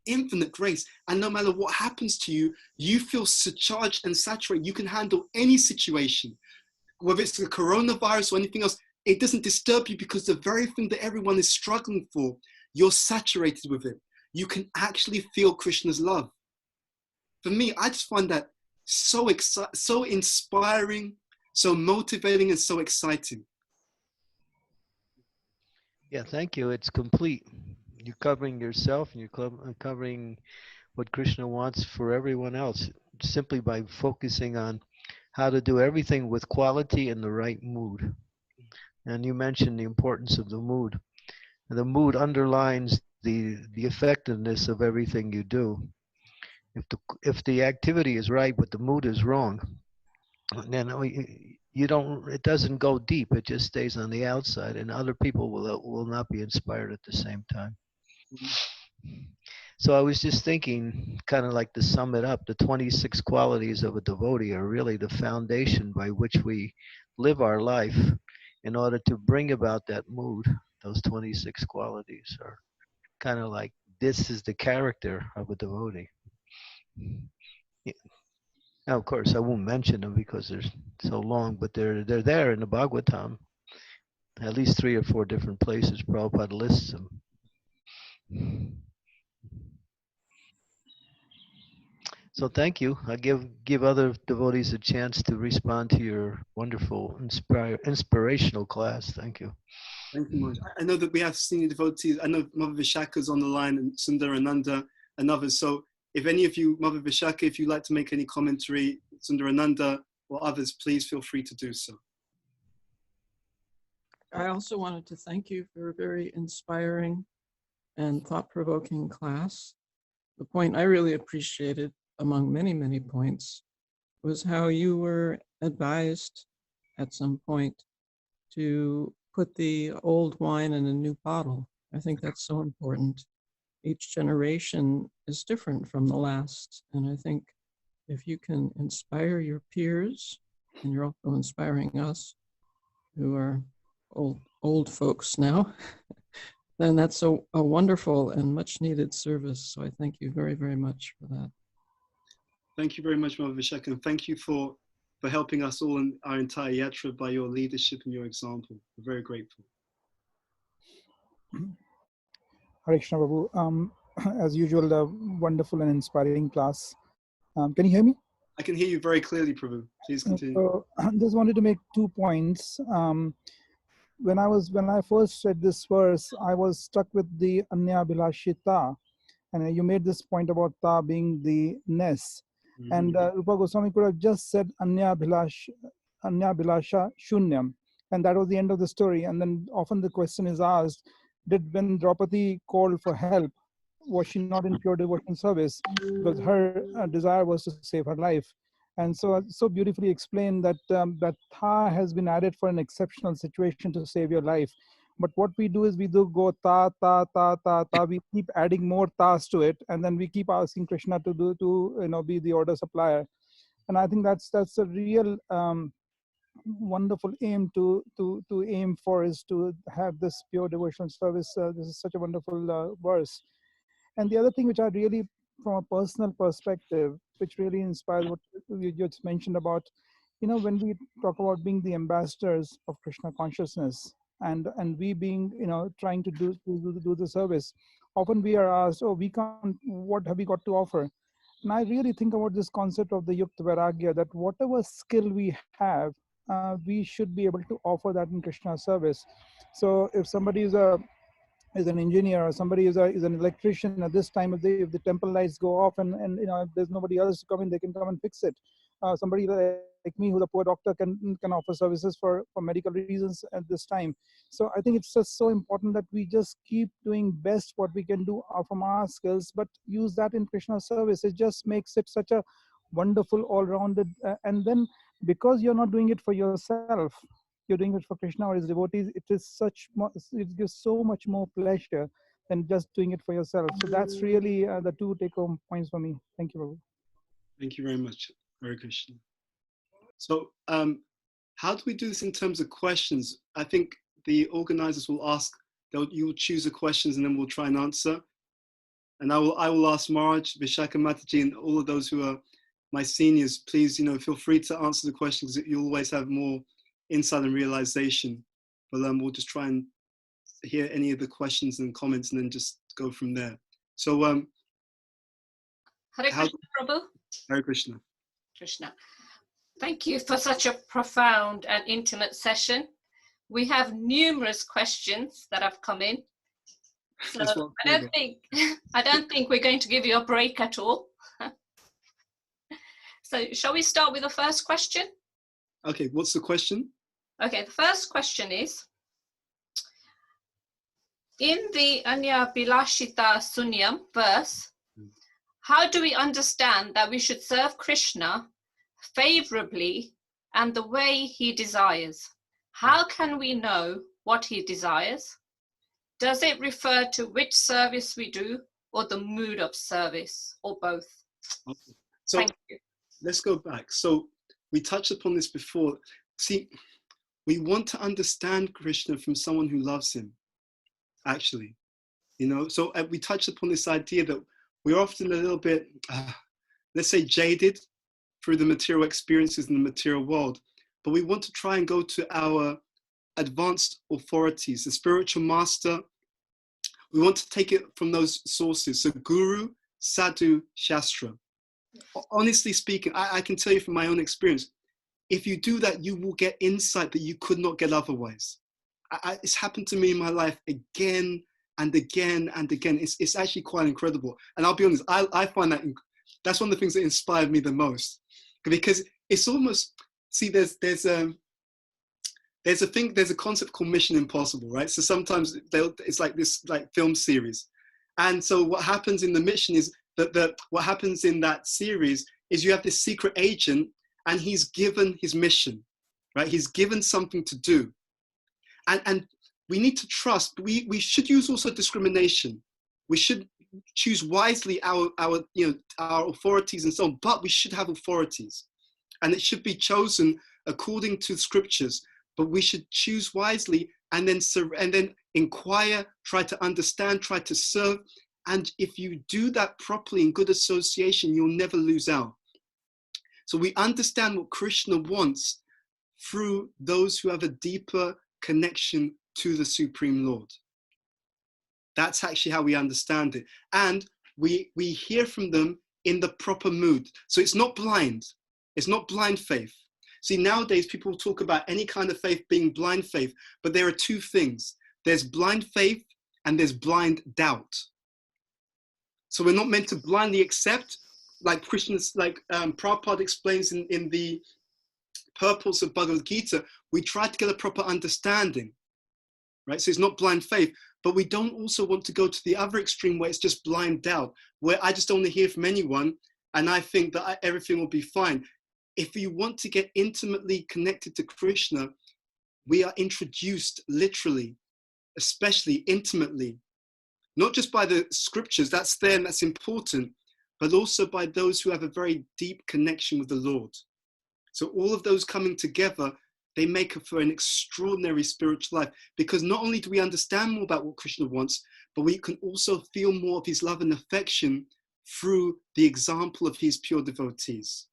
Infinite grace. And no matter what happens to you, you feel surcharged and saturated. You can handle any situation, whether it's the coronavirus or anything else. It doesn't disturb you because the very thing that everyone is struggling for, you're saturated with it. You can actually feel Krishna's love. For me, I just find that so inspiring, so motivating, and so exciting. Yeah, thank you. It's complete. You're covering yourself and you're covering what Krishna wants for everyone else, simply by focusing on how to do everything with quality and the right mood. And you mentioned the importance of the mood. And the mood underlines the effectiveness of everything you do. If the activity is right but the mood is wrong, then you don't. It doesn't go deep. It just stays on the outside, and other people will not be inspired at the same time. So I was just thinking, kind of like to sum it up, the 26 qualities of a devotee are really the foundation by which we live our life in order to bring about that mood. Those 26 qualities are kind of like, this is the character of a devotee. Yeah. Now, of course, I won't mention them because they're so long, but they're there in the Bhagavatam, at least 3 or 4 different places. Prabhupada lists them. So thank you. I give other devotees a chance to respond to your wonderful, inspirational class. Thank you. Thank you much. I know that we have senior devotees. I know Mother Vishaka's on the line, and Sundarananda and others. So if any of you, Mother Vishaka, if you'd like to make any commentary, Sundarananda or others, please feel free to do so. I also wanted to thank you for a very inspiring and thought-provoking class. The point I really appreciated, among many, many points, was how you were advised at some point to put the old wine in a new bottle. I think that's so important. Each generation is different from the last. And I think if you can inspire your peers, and you're also inspiring us who are old folks now, then that's a wonderful and much needed service. So I thank you very, very much for that. Thank you very much, Mother Vishaka, and thank you for helping us all in our entire yatra by your leadership and your example. We're very grateful. Hare Krishna Prabhu. As usual, a wonderful and inspiring class. Can you hear me? I can hear you very clearly, Prabhu. Please continue. So, just wanted to make 2 points. When I first read this verse, I was struck with the Anya Bilashita, and you made this point about ta being the ness. And Rupa Goswami could have just said Anya Bilasha Shunyam, and that was the end of the story. And then often the question is asked, when Draupadi called for help, was she not in pure devotional service? Because her desire was to save her life. And so beautifully explained that that tha has been added for an exceptional situation to save your life. But what we do is we do go ta, ta, ta, ta, ta. We keep adding more tas to it, and then we keep asking Krishna to be the order supplier. And I think that's a real wonderful aim to aim for, is to have this pure devotional service. This is such a wonderful verse. And the other thing which I really, from a personal perspective, which really inspires what you just mentioned about, when we talk about being the ambassadors of Krishna consciousness, and we being, trying to do the service, often we are asked, oh, we can't, what have we got to offer? And I really think about this concept of the Yukta Vairagya, that whatever skill we have, we should be able to offer that in Krishna service. So if somebody is an engineer, or somebody is an electrician, at this time, if the temple lights go off and if there's nobody else to come in, they can come and fix it. Somebody like me, who's a poor doctor, can offer services for medical reasons at this time. So I think it's just so important that we just keep doing best what we can do from our skills, but use that in Krishna service. It just makes it such a wonderful, all-rounded, and then because you're not doing it for yourself, you're doing it for Krishna or his devotees, it gives so much more pleasure than just doing it for yourself. So that's really the 2 take-home points for me. Thank you, Prabhu. Thank you very much, Hare Krishna. So how do we do this in terms of questions? I think the organizers will ask, you will choose the questions and then we'll try and answer. And I will ask Maharaj, Vishaka Mataji, and all of those who are my seniors, please, feel free to answer the questions. You'll always have more insight and realization. But we'll just try and hear any of the questions and comments and then just go from there. So Hare Krishna, Prabhu. Hare Krishna. Krishna. Thank you for such a profound and intimate session. We have numerous questions that have come in. So I don't think we're going to give you a break at all. So shall we start with the first question? Okay, what's the question? Okay, the first question is, in the Anya Bilashita Sunyam verse, how do we understand that we should serve Krishna favorably and the way he desires? How can we know what he desires? Does it refer to which service we do or the mood of service or both? Okay. So Thank you. Let's go back. So we touched upon this before. See, we want to understand Krishna from someone who loves him, actually. You know, so we touched upon this idea that we're often a little bit, let's say, jaded through the material experiences in the material world, but we want to try and go to our advanced authorities, the spiritual master. We want to take it from those sources. So Guru, Sadhu, Shastra. Honestly speaking, I can tell you from my own experience, if you do that, you will get insight that you could not get otherwise. It's happened to me in my life again and again and again. It's actually quite incredible. And I'll be honest, I find that's one of the things that inspired me the most, because it's almost, see, there's a concept called Mission Impossible, right? So sometimes it's like this film series. And so what happens in the mission is that what happens in that series is you have this secret agent and he's given his mission, right? He's given something to do. And we need to trust, but we should use also discrimination. We should choose wisely our authorities and so on, but we should have authorities. And it should be chosen according to scriptures, but we should choose wisely and then inquire, try to understand, try to serve. And if you do that properly in good association, you'll never lose out. So we understand what Krishna wants through those who have a deeper connection to the Supreme Lord. That's actually how we understand it. And we hear from them in the proper mood. So it's not blind. It's not blind faith. See, nowadays people talk about any kind of faith being blind faith, but there are two things. There's blind faith and there's blind doubt. So we're not meant to blindly accept, like Christians, like Prabhupada explains in the purports of Bhagavad Gita, we try to get a proper understanding, right? So it's not blind faith, but we don't also want to go to the other extreme where it's just blind doubt, where I just don't want to hear from anyone and I think that everything will be fine. If you want to get intimately connected to Krishna, we are introduced literally, especially intimately, not just by the scriptures, that's there and that's important, but also by those who have a very deep connection with the Lord. So all of those coming together, they make for an extraordinary spiritual life, because not only do we understand more about what Krishna wants, but we can also feel more of his love and affection through the example of his pure devotees.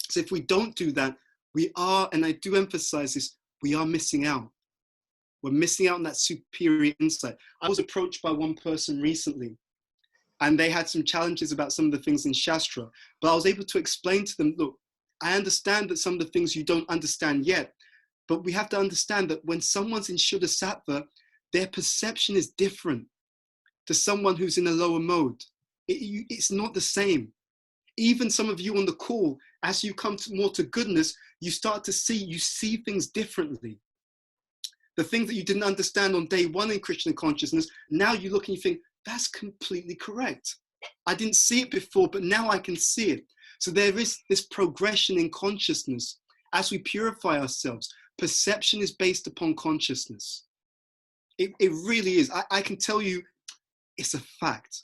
So if we don't do that, we are, and I do emphasize this, we are missing out. We're missing out on that superior insight. I was approached by one person recently, and they had some challenges about some of the things in Shastra, but I was able to explain to them, look, I understand that some of the things you don't understand yet, but we have to understand that when someone's in Shuddha Sattva, their perception is different to someone who's in a lower mode. It's not the same. Even some of you on the call, as you come more to goodness, you see things differently. The things that you didn't understand on day one in Krishna consciousness, now you look and you think, that's completely correct. I didn't see it before, but now I can see it. So there is this progression in consciousness as we purify ourselves. Perception is based upon consciousness. It really is. I can tell you, it's a fact.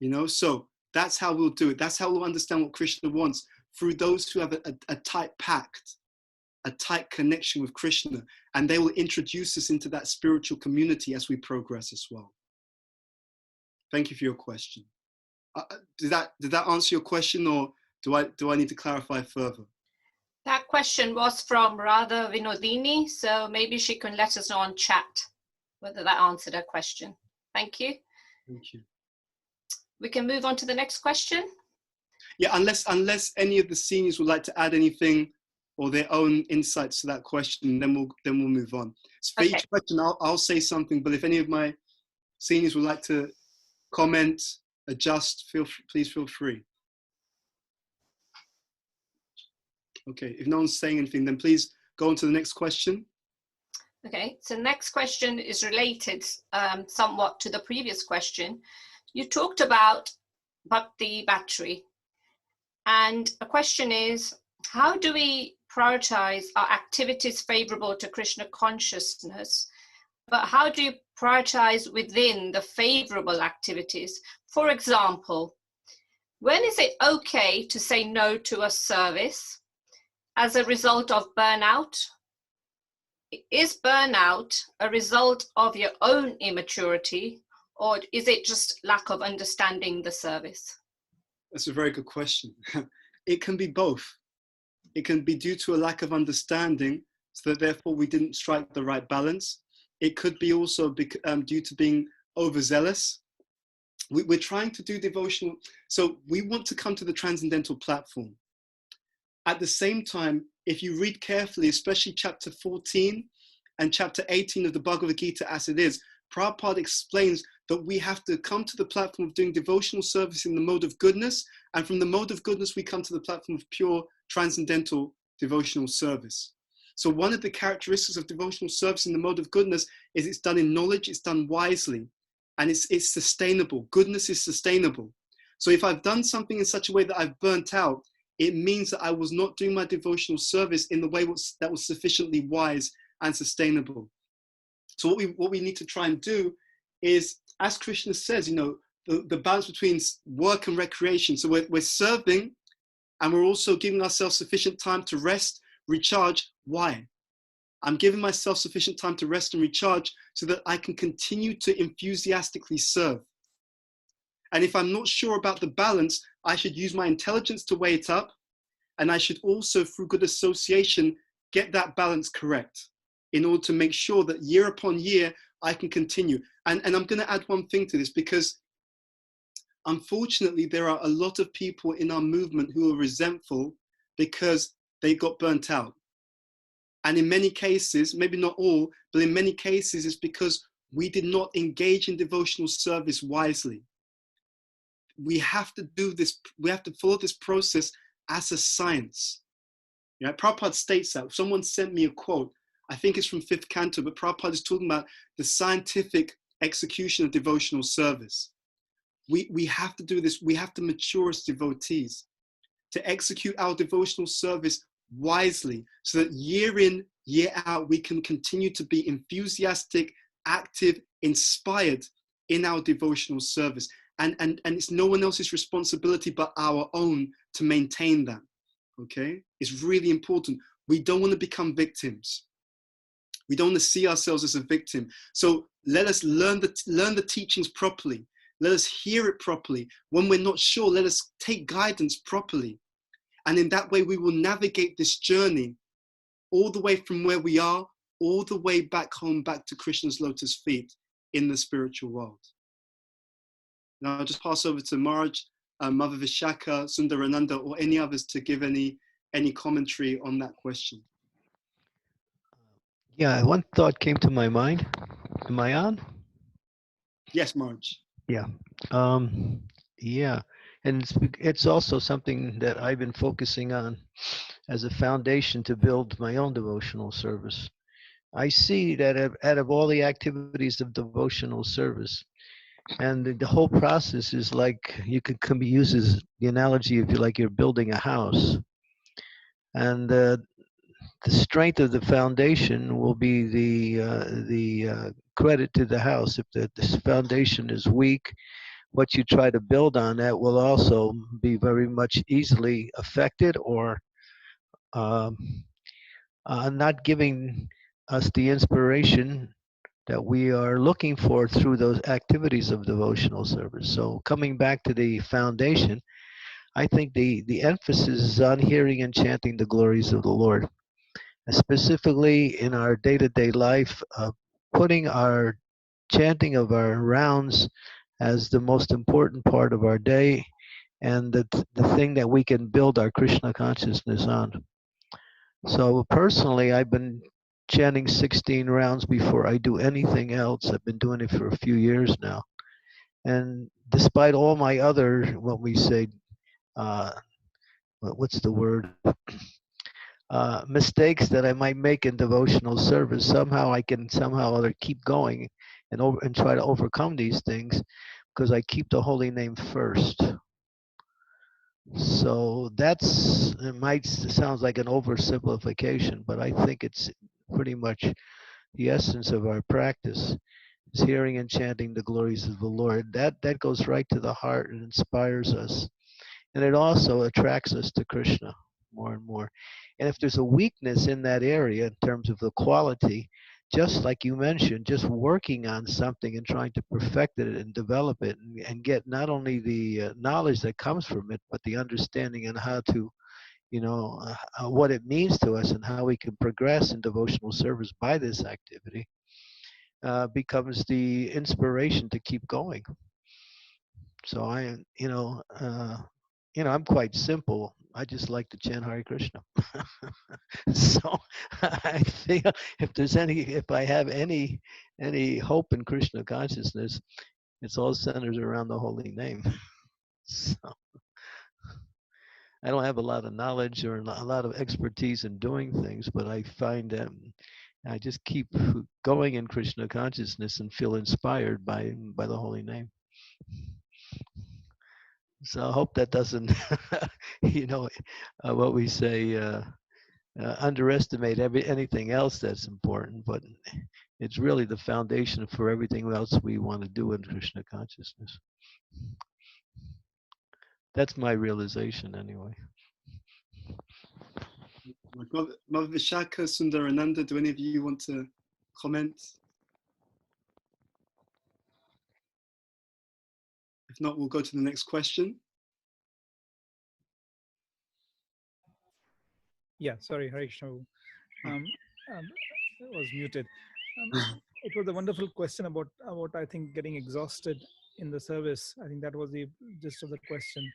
You know, so that's how we'll do it. That's how we'll understand what Krishna wants, through those who have a tight pact, a tight connection with Krishna, and they will introduce us into that spiritual community as we progress as well. Thank you for your question. Did that answer your question, or do I need to clarify further? That question was from Radha Vinodini, so maybe she can let us know on chat whether that answered her question. Thank you. Thank you. We can move on to the next question. Yeah, unless any of the seniors would like to add anything or their own insights to that question, then we'll move on. So for each question, I'll say something, but if any of my seniors would like to comment, adjust, please feel free. Okay, if no one's saying anything, then please go on to the next question. Okay, so next question is related somewhat to the previous question. You talked about Bhakti battery. And a question is, how do we prioritize our activities favorable to Krishna consciousness? But how do you prioritize within the favorable activities? For example, when is it okay to say no to a service as a result of burnout? Is burnout a result of your own immaturity, or is it just lack of understanding the service? That's a very good question. It can be both. It can be due to a lack of understanding, so that therefore we didn't strike the right balance. It could be also due to being overzealous. We're trying to do devotional, so we want to come to the transcendental platform. At the same time, if you read carefully, especially chapter 14 and chapter 18 of the Bhagavad Gita as it is, Prabhupada explains that we have to come to the platform of doing devotional service in the mode of goodness, and from the mode of goodness we come to the platform of pure transcendental devotional service. So one of the characteristics of devotional service in the mode of goodness is it's done in knowledge, it's done wisely, and it's sustainable. Goodness is sustainable. So if I've done something in such a way that I've burnt out, it means that I was not doing my devotional service in the way that was sufficiently wise and sustainable. So what we need to try and do is, as Krishna says, the balance between work and recreation. So we're serving, and we're also giving ourselves sufficient time to rest, recharge. Why? I'm giving myself sufficient time to rest and recharge so that I can continue to enthusiastically serve. And if I'm not sure about the balance, I should use my intelligence to weigh it up. And I should also, through good association, get that balance correct in order to make sure that year upon year, I can continue. And I'm going to add one thing to this, because unfortunately, there are a lot of people in our movement who are resentful because they got burnt out. And in many cases, maybe not all, but in many cases, it's because we did not engage in devotional service wisely. We have to do this, we have to follow this process as a science. Prabhupada states that. Someone sent me a quote, I think it's from 5th Canto, but Prabhupada is talking about the scientific execution of devotional service. We have to do this, we have to mature as devotees to execute our devotional service wisely, so that year in, year out, we can continue to be enthusiastic, active, inspired in our devotional service. And it's no one else's responsibility but our own to maintain that, okay? It's really important. We don't want to become victims. We don't want to see ourselves as a victim. So let us learn the teachings properly. Let us hear it properly. When we're not sure, let us take guidance properly. And in that way, we will navigate this journey all the way from where we are, all the way back home, back to Krishna's lotus feet in the spiritual world. Now I'll just pass over to Marj, Mother Vishaka, Sundarananda, or any others to give any commentary on that question. Yeah, one thought came to my mind. Am I on? Yes, Marj. Yeah. Yeah. And it's also something that I've been focusing on as a foundation to build my own devotional service. I see that out of all the activities of devotional service, and the whole process is like, you could use as the analogy, if you like, you're building a house. And the strength of the foundation will be the credit to the house. If this foundation is weak, what you try to build on that will also be very much easily affected, or not giving us the inspiration that we are looking for through those activities of devotional service. So coming back to the foundation, I think the emphasis is on hearing and chanting the glories of the Lord. Specifically in our day-to-day life, putting our chanting of our rounds as the most important part of our day, and the thing that we can build our Krishna consciousness on. So personally, I've been chanting 16 rounds before I do anything else. I've been doing it for a few years now. And despite all my other, what we say, what's the word? Mistakes that I might make in devotional service, somehow I can somehow or other keep going and try to overcome these things, because I keep the holy name first. So it might sounds like an oversimplification, but I think it's pretty much the essence of our practice is hearing and chanting the glories of the Lord. That goes right to the heart and inspires us. And it also attracts us to Krishna more and more. And if there's a weakness in that area in terms of the quality, just like you mentioned, just working on something and trying to perfect it and develop it and get not only the knowledge that comes from it, but the understanding and how to, what it means to us and how we can progress in devotional service by this activity, becomes the inspiration to keep going. So I'm quite simple. I just like to chant Hare Krishna. So I think if I have any hope in Krishna consciousness, it's all centered around the holy name. So I don't have a lot of knowledge or a lot of expertise in doing things, but I find that I just keep going in Krishna consciousness and feel inspired by the holy name. So I hope that doesn't, what we say, underestimate anything else that's important, but it's really the foundation for everything else we want to do in Krishna consciousness. That's my realization anyway. Mother Vishaka, Sundarananda, do any of you want to comment? If not, we'll go to the next question. Yeah, sorry, Hare Krishna. It was muted. It was a wonderful question about I think getting exhausted in the service. I think that was the gist of the question.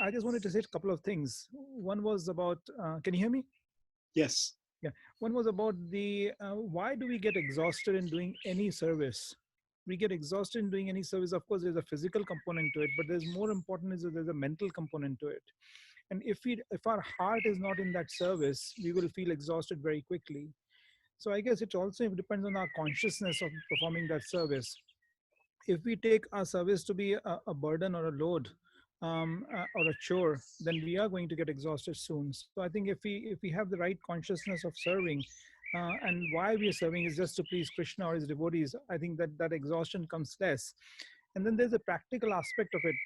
I just wanted to say a couple of things. One was about, can you hear me? Yes. Yeah. One was about the why do we get exhausted in doing any service? We get exhausted in doing any service. Of course, there's a physical component to it, but there's more important is that there's a mental component to it. And if our heart is not in that service, we will feel exhausted very quickly. So I guess it also depends on our consciousness of performing that service. If we take our service to be a burden or a load, or a chore, then we are going to get exhausted soon. So I think if we have the right consciousness of serving, and why we are serving is just to please Krishna or his devotees, I think that exhaustion comes less. And then there's a practical aspect of it.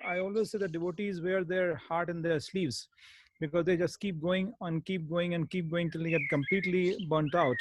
I always say that devotees wear their heart in their sleeves, because they just keep going and keep going and keep going till they get completely burnt out.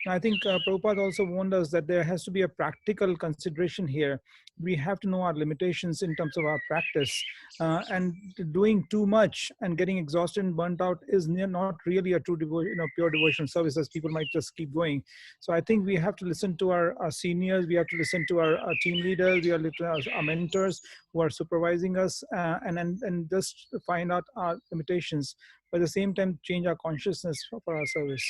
And I think Prabhupada also warned us that there has to be a practical consideration here. We have to know our limitations in terms of our practice. And doing too much and getting exhausted and burnt out is not really a true pure devotional service, as people might just keep going. So I think we have to listen to our seniors, we have to listen to our team leaders, we have to listen to our mentors who are supervising us, and just find out our limitations, but at the same time change our consciousness for our service.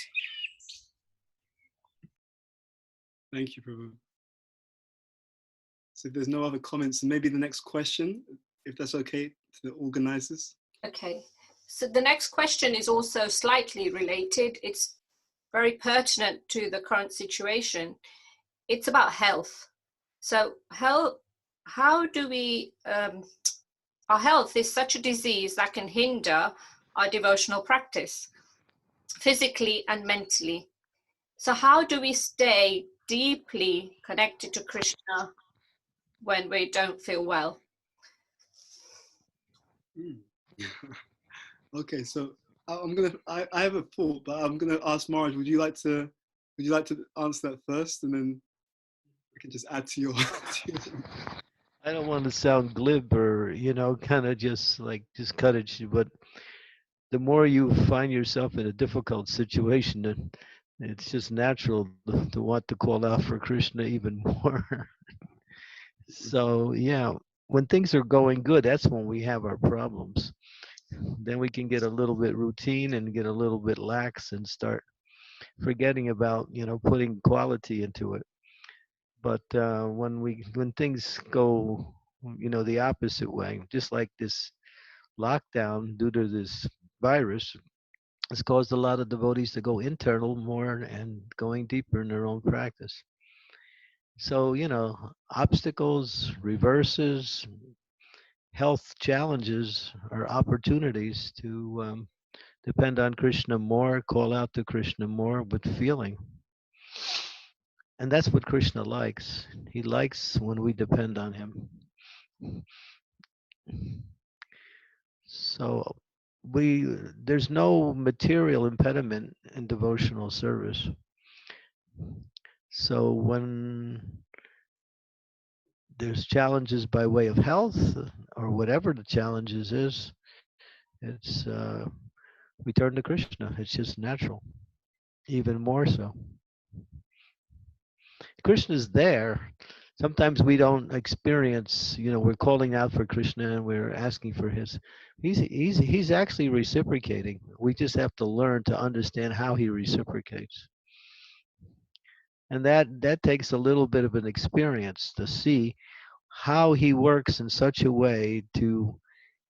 Thank you, Prabhu. So if there's no other comments, then maybe the next question, if that's okay to the organizers. Okay, so the next question is also slightly related. It's very pertinent to the current situation. It's about health. So how do we, our health is such a disease that can hinder our devotional practice, physically and mentally. So how do we stay deeply connected to Krishna when we don't feel well? Okay, so I have a thought, but I'm gonna ask Maharaj, would you like to answer that first, and then I can just add to your I don't want to sound glib or, kind of just cut it, but the more you find yourself in a difficult situation, then it's just natural to want to call out for Krishna even more. So, yeah, when things are going good, that's when we have our problems. Then we can get a little bit routine and get a little bit lax and start forgetting about, putting quality into it. But when things go, the opposite way, just like this lockdown due to this virus, has caused a lot of devotees to go internal more and going deeper in their own practice. So, obstacles, reverses, health challenges or opportunities to depend on Krishna more, call out to Krishna more with feeling. And that's what Krishna likes. He likes when we depend on him. So there's no material impediment in devotional service. So when there's challenges by way of health or whatever the challenges is, it's we turn to Krishna. It's just natural, even more so. Krishna's there. Sometimes we don't experience, we're calling out for Krishna and we're asking for his. He's actually reciprocating. We just have to learn to understand how he reciprocates. And that takes a little bit of an experience to see how he works in such a way to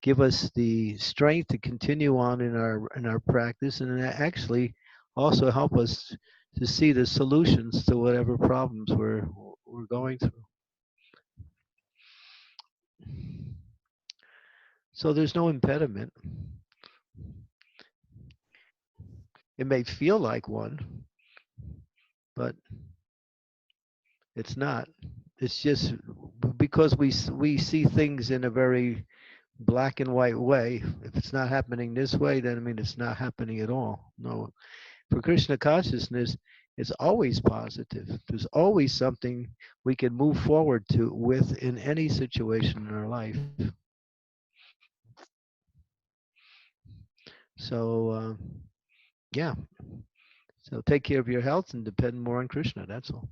give us the strength to continue on in our practice, and actually also help us to see the solutions to whatever problems we're going through. So there's no impediment. It may feel like one, but it's not. It's just because we see things in a very black and white way. If it's not happening this way, then it's not happening at all. No. For Krishna consciousness, it's always positive. There's always something we can move forward with in any situation in our life. So, yeah. So take care of your health and depend more on Krishna. That's all.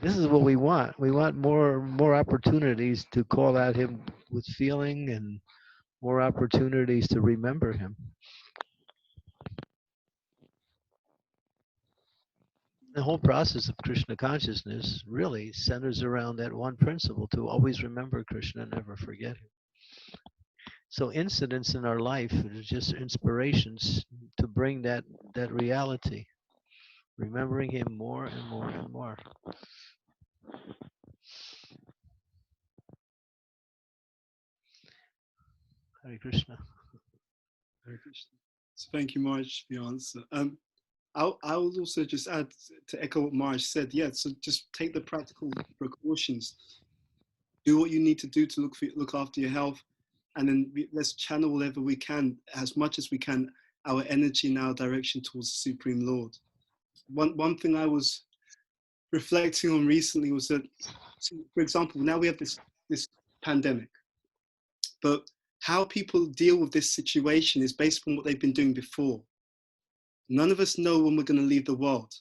This is what we want. We want more opportunities to call out him with feeling, and more opportunities to remember him. The whole process of Krishna consciousness really centers around that one principle: to always remember Krishna, never forget him. So incidents in our life are just inspirations to bring that reality, remembering him more and more and more. Hare Krishna. Hare Krishna. So thank you, Marge, for your answer. I would also just add to echo what Marge said. Yeah, so just take the practical precautions. Do what you need to do to look after your health, and then let's channel whatever we can, as much as we can, our energy in our direction towards the Supreme Lord. One thing I was reflecting on recently was that, for example, now we have this pandemic, but how people deal with this situation is based on what they've been doing before. None of us know when we're going to leave the world.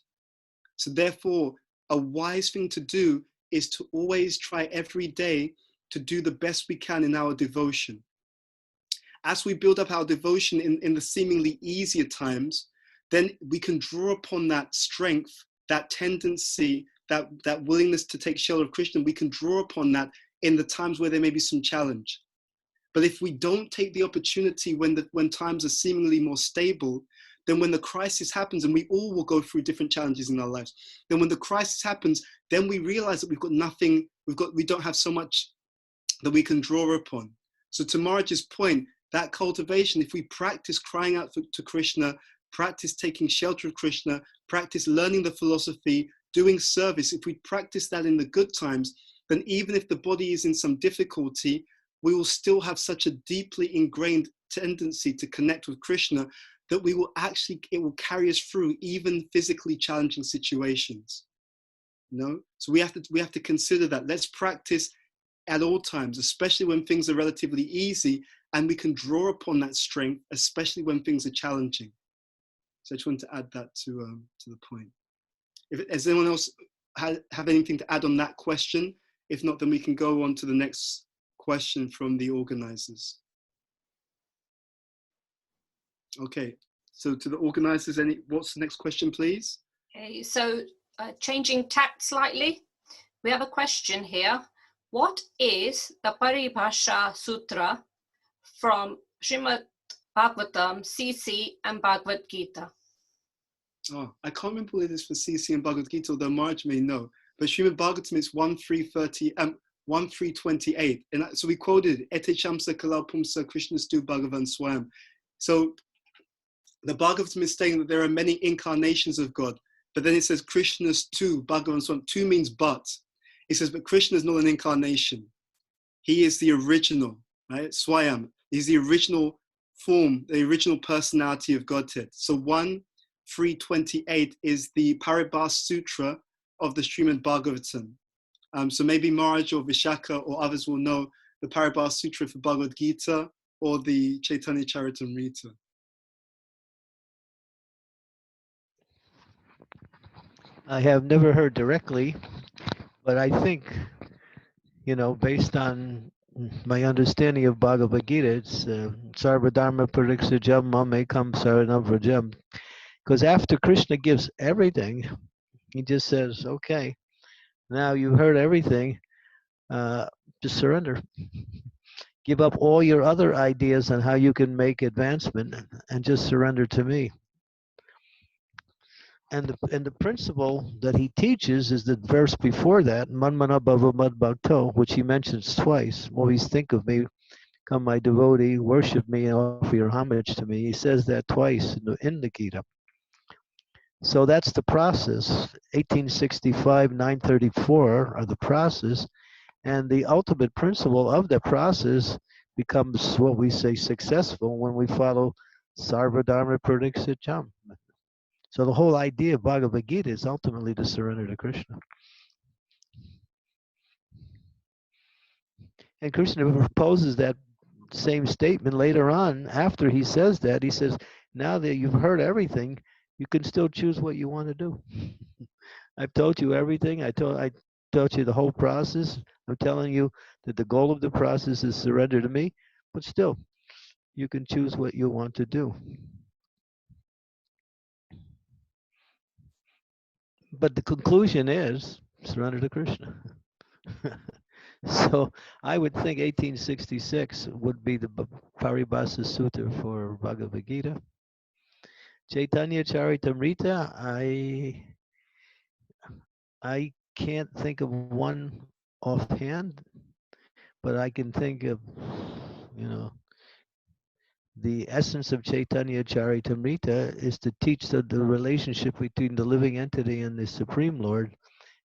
So therefore, a wise thing to do is to always try every day to do the best we can in our devotion. As we build up our devotion in the seemingly easier times, then we can draw upon that strength, that tendency, that willingness to take shelter of Krishna. We can draw upon that in the times where there may be some challenge. But if we don't take the opportunity when times are seemingly more stable, then when the crisis happens, and we all will go through different challenges in our lives, then when the crisis happens, then we realize that we've got nothing, we don't have so much that we can draw upon. So to Maharaj's point, that cultivation, if we practice crying out to Krishna, practice taking shelter of Krishna, practice learning the philosophy, doing service, if we practice that in the good times, then even if the body is in some difficulty, we will still have such a deeply ingrained tendency to connect with Krishna that it will carry us through even physically challenging situations. So we have to consider that. Let's practice at all times, especially when things are relatively easy, and we can draw upon that strength, especially when things are challenging. So I just wanted to add that to the point. Does anyone else have anything to add on that question? If not, then we can go on to the next question from the organizers. Okay, so to the organizers, what's the next question, please? Okay, so changing tact slightly, we have a question here. What is the Paribhasha Sutra from Srimad Bhagavatam, CC, and Bhagavad Gita? Oh, I can't remember what it is for CC and Bhagavad Gita, although Marge may know. But Srimad Bhagavatam is 1.3.30, 1.3.28. And so we quoted Ete Chamsa Kalapumsa Krishnastu Bhagavan Swam. So the Bhagavatam is saying that there are many incarnations of God, but then it says Krishnastu Bhagavan Swam. Tu means but. It says, but Krishna is not an incarnation. He is the original, right? Swayam. He's the original form, the original personality of Godhead. So 1.3.28 is the Paribhas Sutra of the Srimad Bhagavatam. So maybe Maharaj or Vishaka or others will know the Paribhas Sutra for Bhagavad Gita or the Chaitanya Charitamrita. I have never heard directly, but I think, you know, based on my understanding of Bhagavad Gita, it's Sarvadharma Pariksajam Mamekam Saranam. Because after Krishna gives everything, he just says, okay, now you've heard everything, just surrender. Give up all your other ideas on how you can make advancement and just surrender to me. And the principle that he teaches is the verse before that, Manmana Bhava Mad Bhakto, which he mentions twice. Always think of me, come my devotee, worship me and offer your homage to me. He says that twice in the Gita. So that's the process. 1865, 934 are the process. And the ultimate principle of the process becomes what we say successful when we follow Sarvadharma Pradikshacham. So the whole idea of Bhagavad Gita is ultimately to surrender to Krishna. And Krishna proposes that same statement later on. After he says that, he says, now that you've heard everything, you can still choose what you want to do. I've told you everything. I told you the whole process. I'm telling you that the goal of the process is surrender to me, but still, you can choose what you want to do. But the conclusion is surrender to Krishna. So I would think 1866 would be the Paribhasa Sutta for Bhagavad Gita. Chaitanya Charitamrita, I can't think of one offhand, but I can think of, you know, the essence of Chaitanya Charitamrita is to teach the relationship between the living entity and the Supreme Lord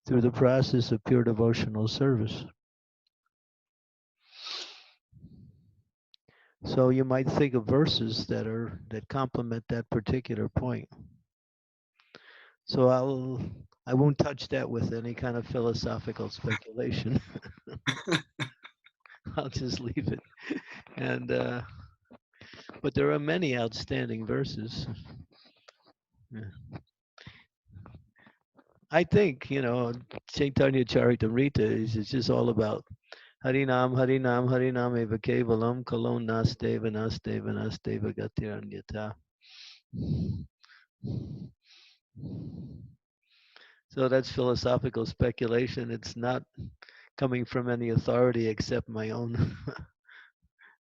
through the process of pure devotional service. So you might think of verses that complement that particular point. So I won't touch that with any kind of philosophical speculation. I'll just leave it. And but there are many outstanding verses. Yeah. I think, you know, Chaitanya Charitamrita is just all about Harinam, Harinam, Harinam eva kevalam kalon nasteva nasteva nasteva gatiranyata. So that's philosophical speculation. It's not coming from any authority except my own,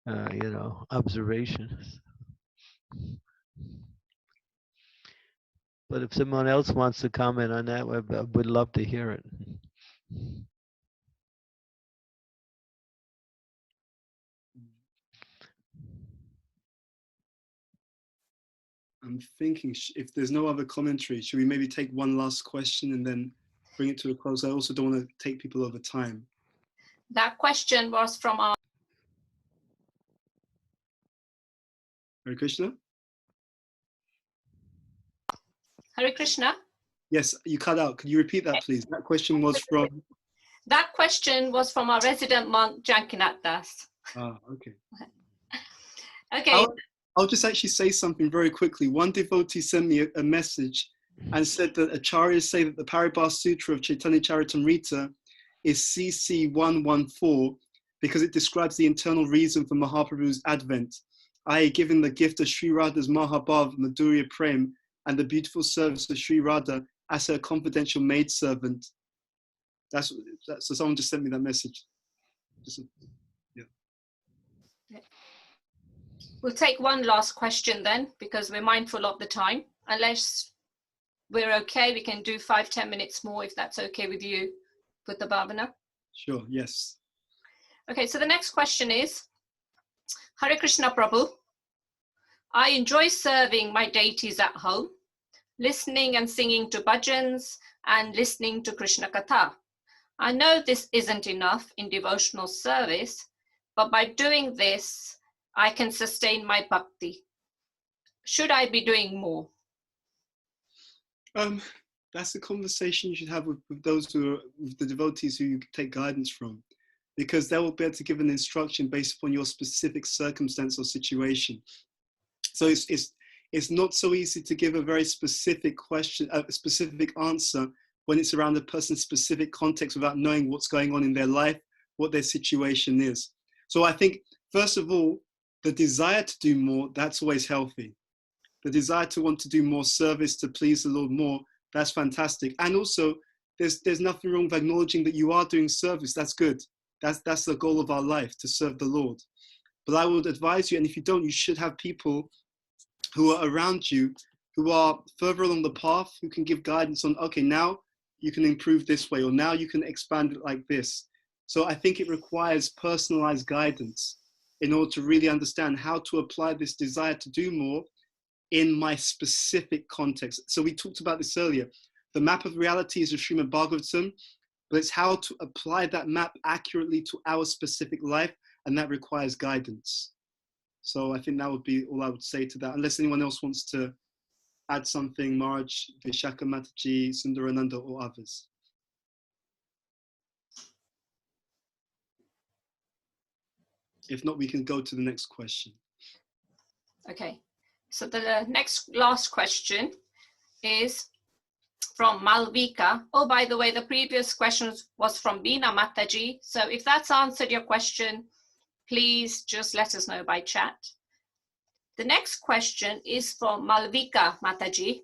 you know, observations. But if someone else wants to comment on that, I would love to hear it. I'm thinking if there's no other commentary, should we maybe take one last question and then bring it to a close? I also don't want to take people over time. That question was from our... Hare Krishna? Hare Krishna? Yes, you cut out. Could you repeat that, please? That question was from... That question was from our resident monk, Jankinath Das. Ah, okay. Okay. I'll just actually say something very quickly. One devotee sent me a message and said that acharyas say that the Paribhasa Sutra of Chaitanya Charitamrita is CC 114 because it describes the internal reason for Mahaprabhu's advent, i.e. giving the gift of Sri Radha's Mahabhav, Madhurya Prem, and the beautiful service of Sri Radha as her confidential maidservant. So someone just sent me that message. We'll take one last question then, because we're mindful of the time. Unless we're okay, we can do 5-10 minutes more if that's okay with you, Bhuta Bhavana. Sure, yes. Okay, so the next question is, Hare Krishna Prabhu, I enjoy serving my deities at home, listening and singing to bhajans and listening to Krishna Katha. I know this isn't enough in devotional service, but by doing this, I can sustain my bhakti. Should I be doing more? That's a conversation you should have with those with the devotees who you take guidance from, because they will be able to give an instruction based upon your specific circumstance or situation. So it's not so easy to give a very specific question, a specific answer when it's around a person's specific context without knowing what's going on in their life, what their situation is. So I think, first of all, the desire to do more, that's always healthy. The desire to want to do more service, to please the Lord more, that's fantastic. And also, there's nothing wrong with acknowledging that you are doing service. That's good. That's the goal of our life, to serve the Lord. But I would advise you, and if you don't, you should have people who are around you, who are further along the path, who can give guidance on, okay, now you can improve this way, or now you can expand it like this. So I think it requires personalized guidance in order to really understand how to apply this desire to do more in my specific context. So we talked about this earlier. The map of reality is a Srimad Bhagavatam, but it's how to apply that map accurately to our specific life, and that requires guidance. So I think that would be all I would say to that, unless anyone else wants to add something, Marj, Vishaka Mataji, Sundarananda, or others. If not, we can go to the next question. Okay, so the last question is from Malvika. Oh, by the way, the previous question was from Beena Mataji. So if that's answered your question, please just let us know by chat. The next question is from Malvika Mataji.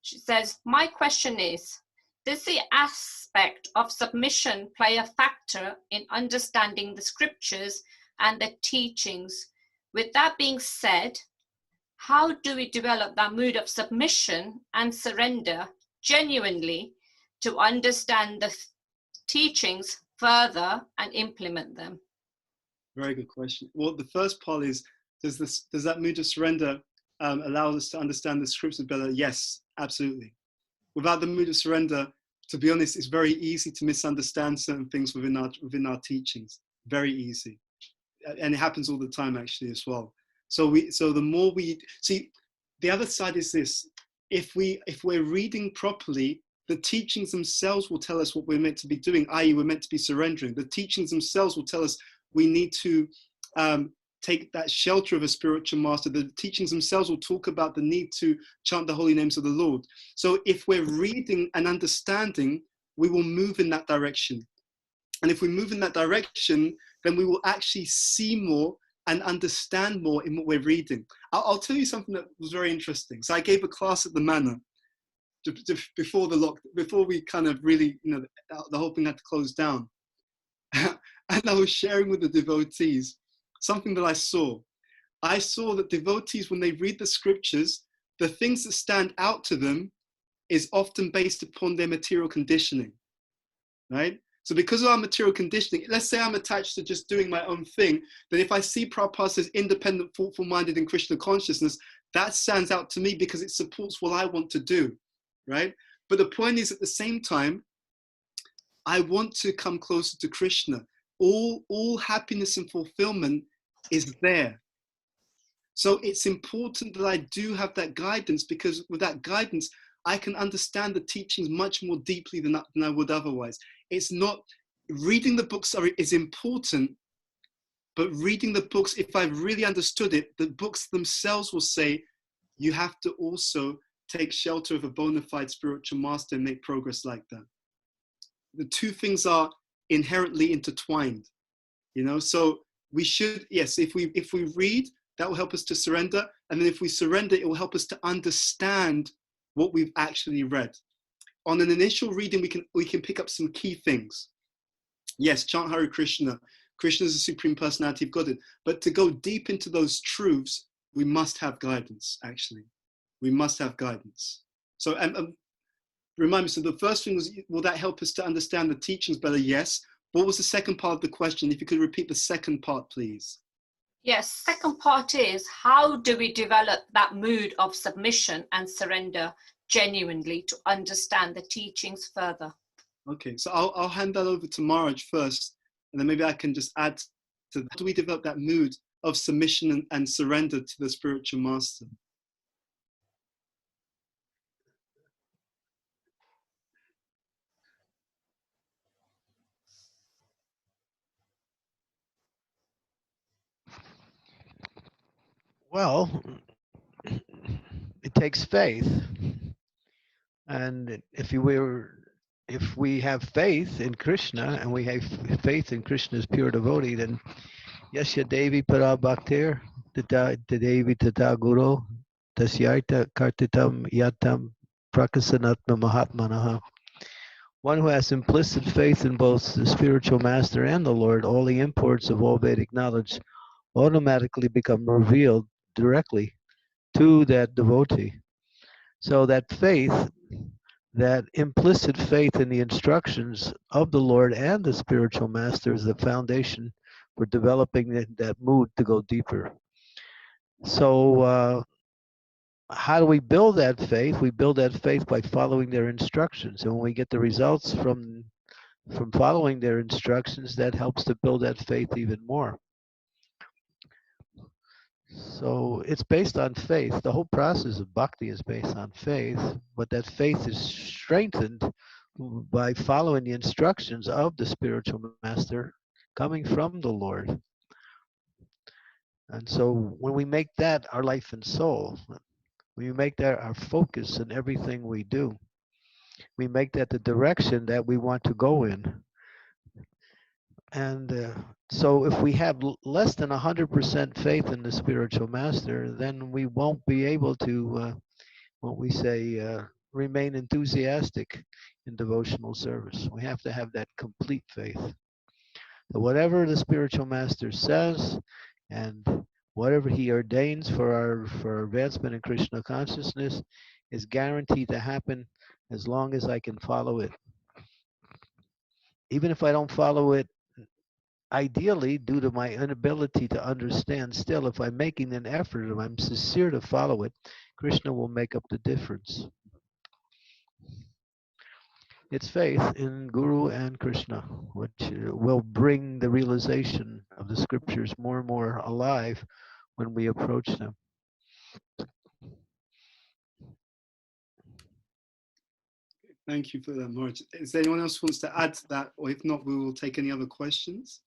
She says, my question is, does the aspect of submission play a factor in understanding the scriptures and the teachings? With that being said, how do we develop that mood of submission and surrender genuinely to understand the teachings further and implement them? Very good question. Well, the first part is, does that mood of surrender allow us to understand the scriptures better? Yes, absolutely. Without the mood of surrender, to be honest, it's very easy to misunderstand certain things within our teachings. Very easy, and it happens all the time actually as well. So the more we see, the other side is this: if we're reading properly, the teachings themselves will tell us what we're meant to be doing, i.e., we're meant to be surrendering. The teachings themselves will tell us we need to take that shelter of a spiritual master. The teachings themselves will talk about the need to chant the holy names of the Lord. So if we're reading and understanding, we will move in that direction. And if we move in that direction, then we will actually see more and understand more in what we're reading. I'll tell you something that was very interesting. So I gave a class at the Manor before we kind of really, the whole thing had to close down. And I was sharing with the devotees something that I saw. I saw that devotees, when they read the scriptures, the things that stand out to them is often based upon their material conditioning, right? So because of our material conditioning, let's say I'm attached to just doing my own thing, then if I see Prabhupada says independent, thoughtful-minded in Krishna consciousness, that stands out to me because it supports what I want to do, right? But the point is, at the same time, I want to come closer to Krishna. All happiness and fulfillment is there. So it's important that I do have that guidance, because with that guidance, I can understand the teachings much more deeply than I would otherwise. It's not, reading the books is important, but reading the books, if I've really understood it, the books themselves will say, you have to also take shelter of a bona fide spiritual master and make progress like that. The two things are inherently intertwined, so we should, yes, if we read, that will help us to surrender. And then if we surrender, it will help us to understand what we've actually read. On an initial reading, we can pick up some key things. Yes, chant Hare Krishna. Krishna is the Supreme Personality of Godhead. But to go deep into those truths, we must have guidance, actually. We must have guidance. So, remind me, so the first thing was, will that help us to understand the teachings better? Yes. What was the second part of the question? If you could repeat the second part, please. Yes, second part is, how do we develop that mood of submission and surrender genuinely to understand the teachings further? Okay, so I'll hand that over to Maharaj first, and then maybe I can just add to that. How do we develop that mood of submission and surrender to the spiritual master? Well, it takes faith, and if we have faith in Krishna and we have faith in Krishna's pure devotee, then Yasya Devi Para Bhaktir Tata Devi Tata Guru Tasyarta Kartitam Yatam Prakasanatma Mahatmanaha. One who has implicit faith in both the spiritual master and the Lord, all the imports of all Vedic knowledge automatically become revealed directly to that devotee. So that faith, that implicit faith in the instructions of the Lord and the spiritual master, is the foundation for developing that mood to go deeper. So how do we build that faith? We build that faith by following their instructions. And when we get the results from following their instructions, that helps to build that faith even more. So it's based on faith. The whole process of bhakti is based on faith, but that faith is strengthened by following the instructions of the spiritual master coming from the Lord. And so when we make that our life and soul, when we make that our focus in everything we do, we make that the direction that we want to go in. And so if we have less than 100% faith in the spiritual master, then we won't be able to, remain enthusiastic in devotional service. We have to have that complete faith. So whatever the spiritual master says and whatever he ordains for our advancement in Krishna consciousness is guaranteed to happen as long as I can follow it. Even if I don't follow it ideally, due to my inability to understand, still, if I'm making an effort, if I'm sincere to follow it, Krishna will make up the difference. It's faith in Guru and Krishna, which will bring the realization of the scriptures more and more alive when we approach them. Thank you for that, Maharaj. Is there anyone else who wants to add to that? Or if not, we will take any other questions.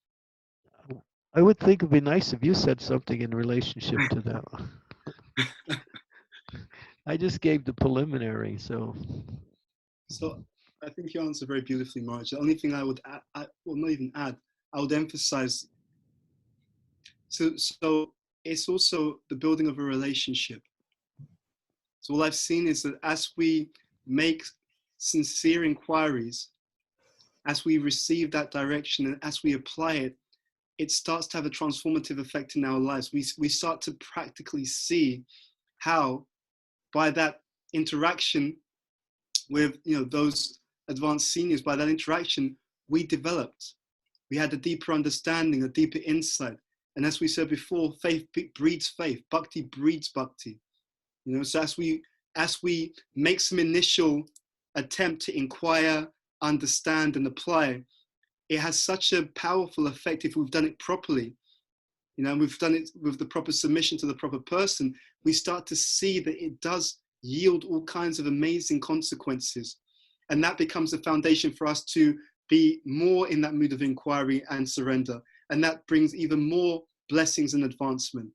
I would think it'd be nice if you said something in relationship to that. I just gave the preliminary, so. So I think you answered very beautifully, Maharaj. The only thing I would add, well, not even add, I would emphasize. So it's also the building of a relationship. So all I've seen is that as we make sincere inquiries, as we receive that direction and as we apply it, it starts to have a transformative effect in our lives. We start to practically see how, by that interaction with those advanced seniors, by that interaction, we developed. We had a deeper understanding, a deeper insight. And as we said before, faith breeds faith. Bhakti breeds bhakti. So as we make some initial attempt to inquire, understand, and apply, it has such a powerful effect if we've done it properly. We've done it with the proper submission to the proper person. We start to see that it does yield all kinds of amazing consequences. And that becomes a foundation for us to be more in that mood of inquiry and surrender. And that brings even more blessings and advancement.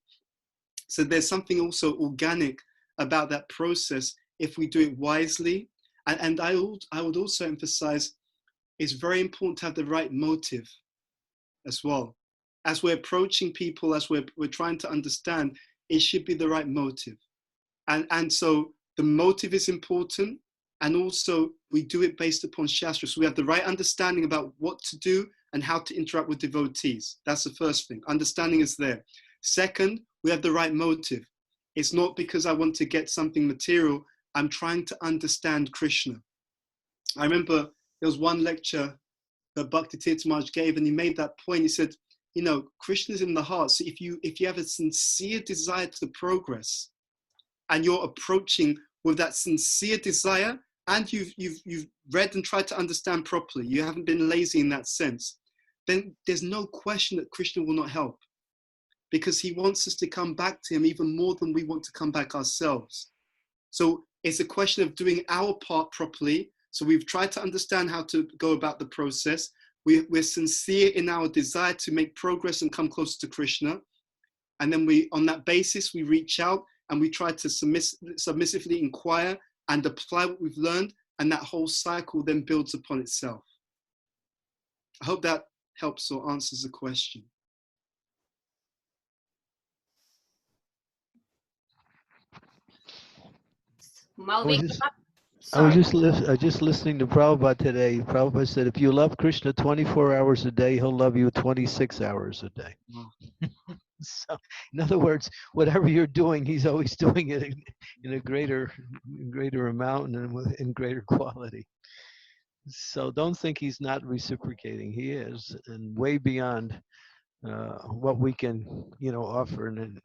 So there's something also organic about that process if we do it wisely. And I would also emphasize, it's very important to have the right motive as well. As we're approaching people, as we're trying to understand, it should be the right motive. And so the motive is important. And also we do it based upon Shastra. So we have the right understanding about what to do and how to interact with devotees. That's the first thing. Understanding is there. Second, we have the right motive. It's not because I want to get something material. I'm trying to understand Krishna. I remember there was one lecture that Bhakti Tirtha Maharaj gave, and he made that point. He said, you know, Krishna is in the heart. So if you have a sincere desire to progress, and you're approaching with that sincere desire, and you've read and tried to understand properly, you haven't been lazy in that sense, then there's no question that Krishna will not help, because he wants us to come back to him even more than we want to come back ourselves. So it's a question of doing our part properly. So we've tried to understand how to go about the process. We're sincere in our desire to make progress and come closer to Krishna. And then on that basis, we reach out and we try to submissively inquire and apply what we've learned. And that whole cycle then builds upon itself. I hope that helps or answers the question. I was just listening to Prabhupada today. Prabhupada said, if you love Krishna 24 hours a day, he'll love you 26 hours a day. So, in other words, whatever you're doing, he's always doing it in a greater amount and in greater quality. So don't think he's not reciprocating. He is, and way beyond what we can, offer. And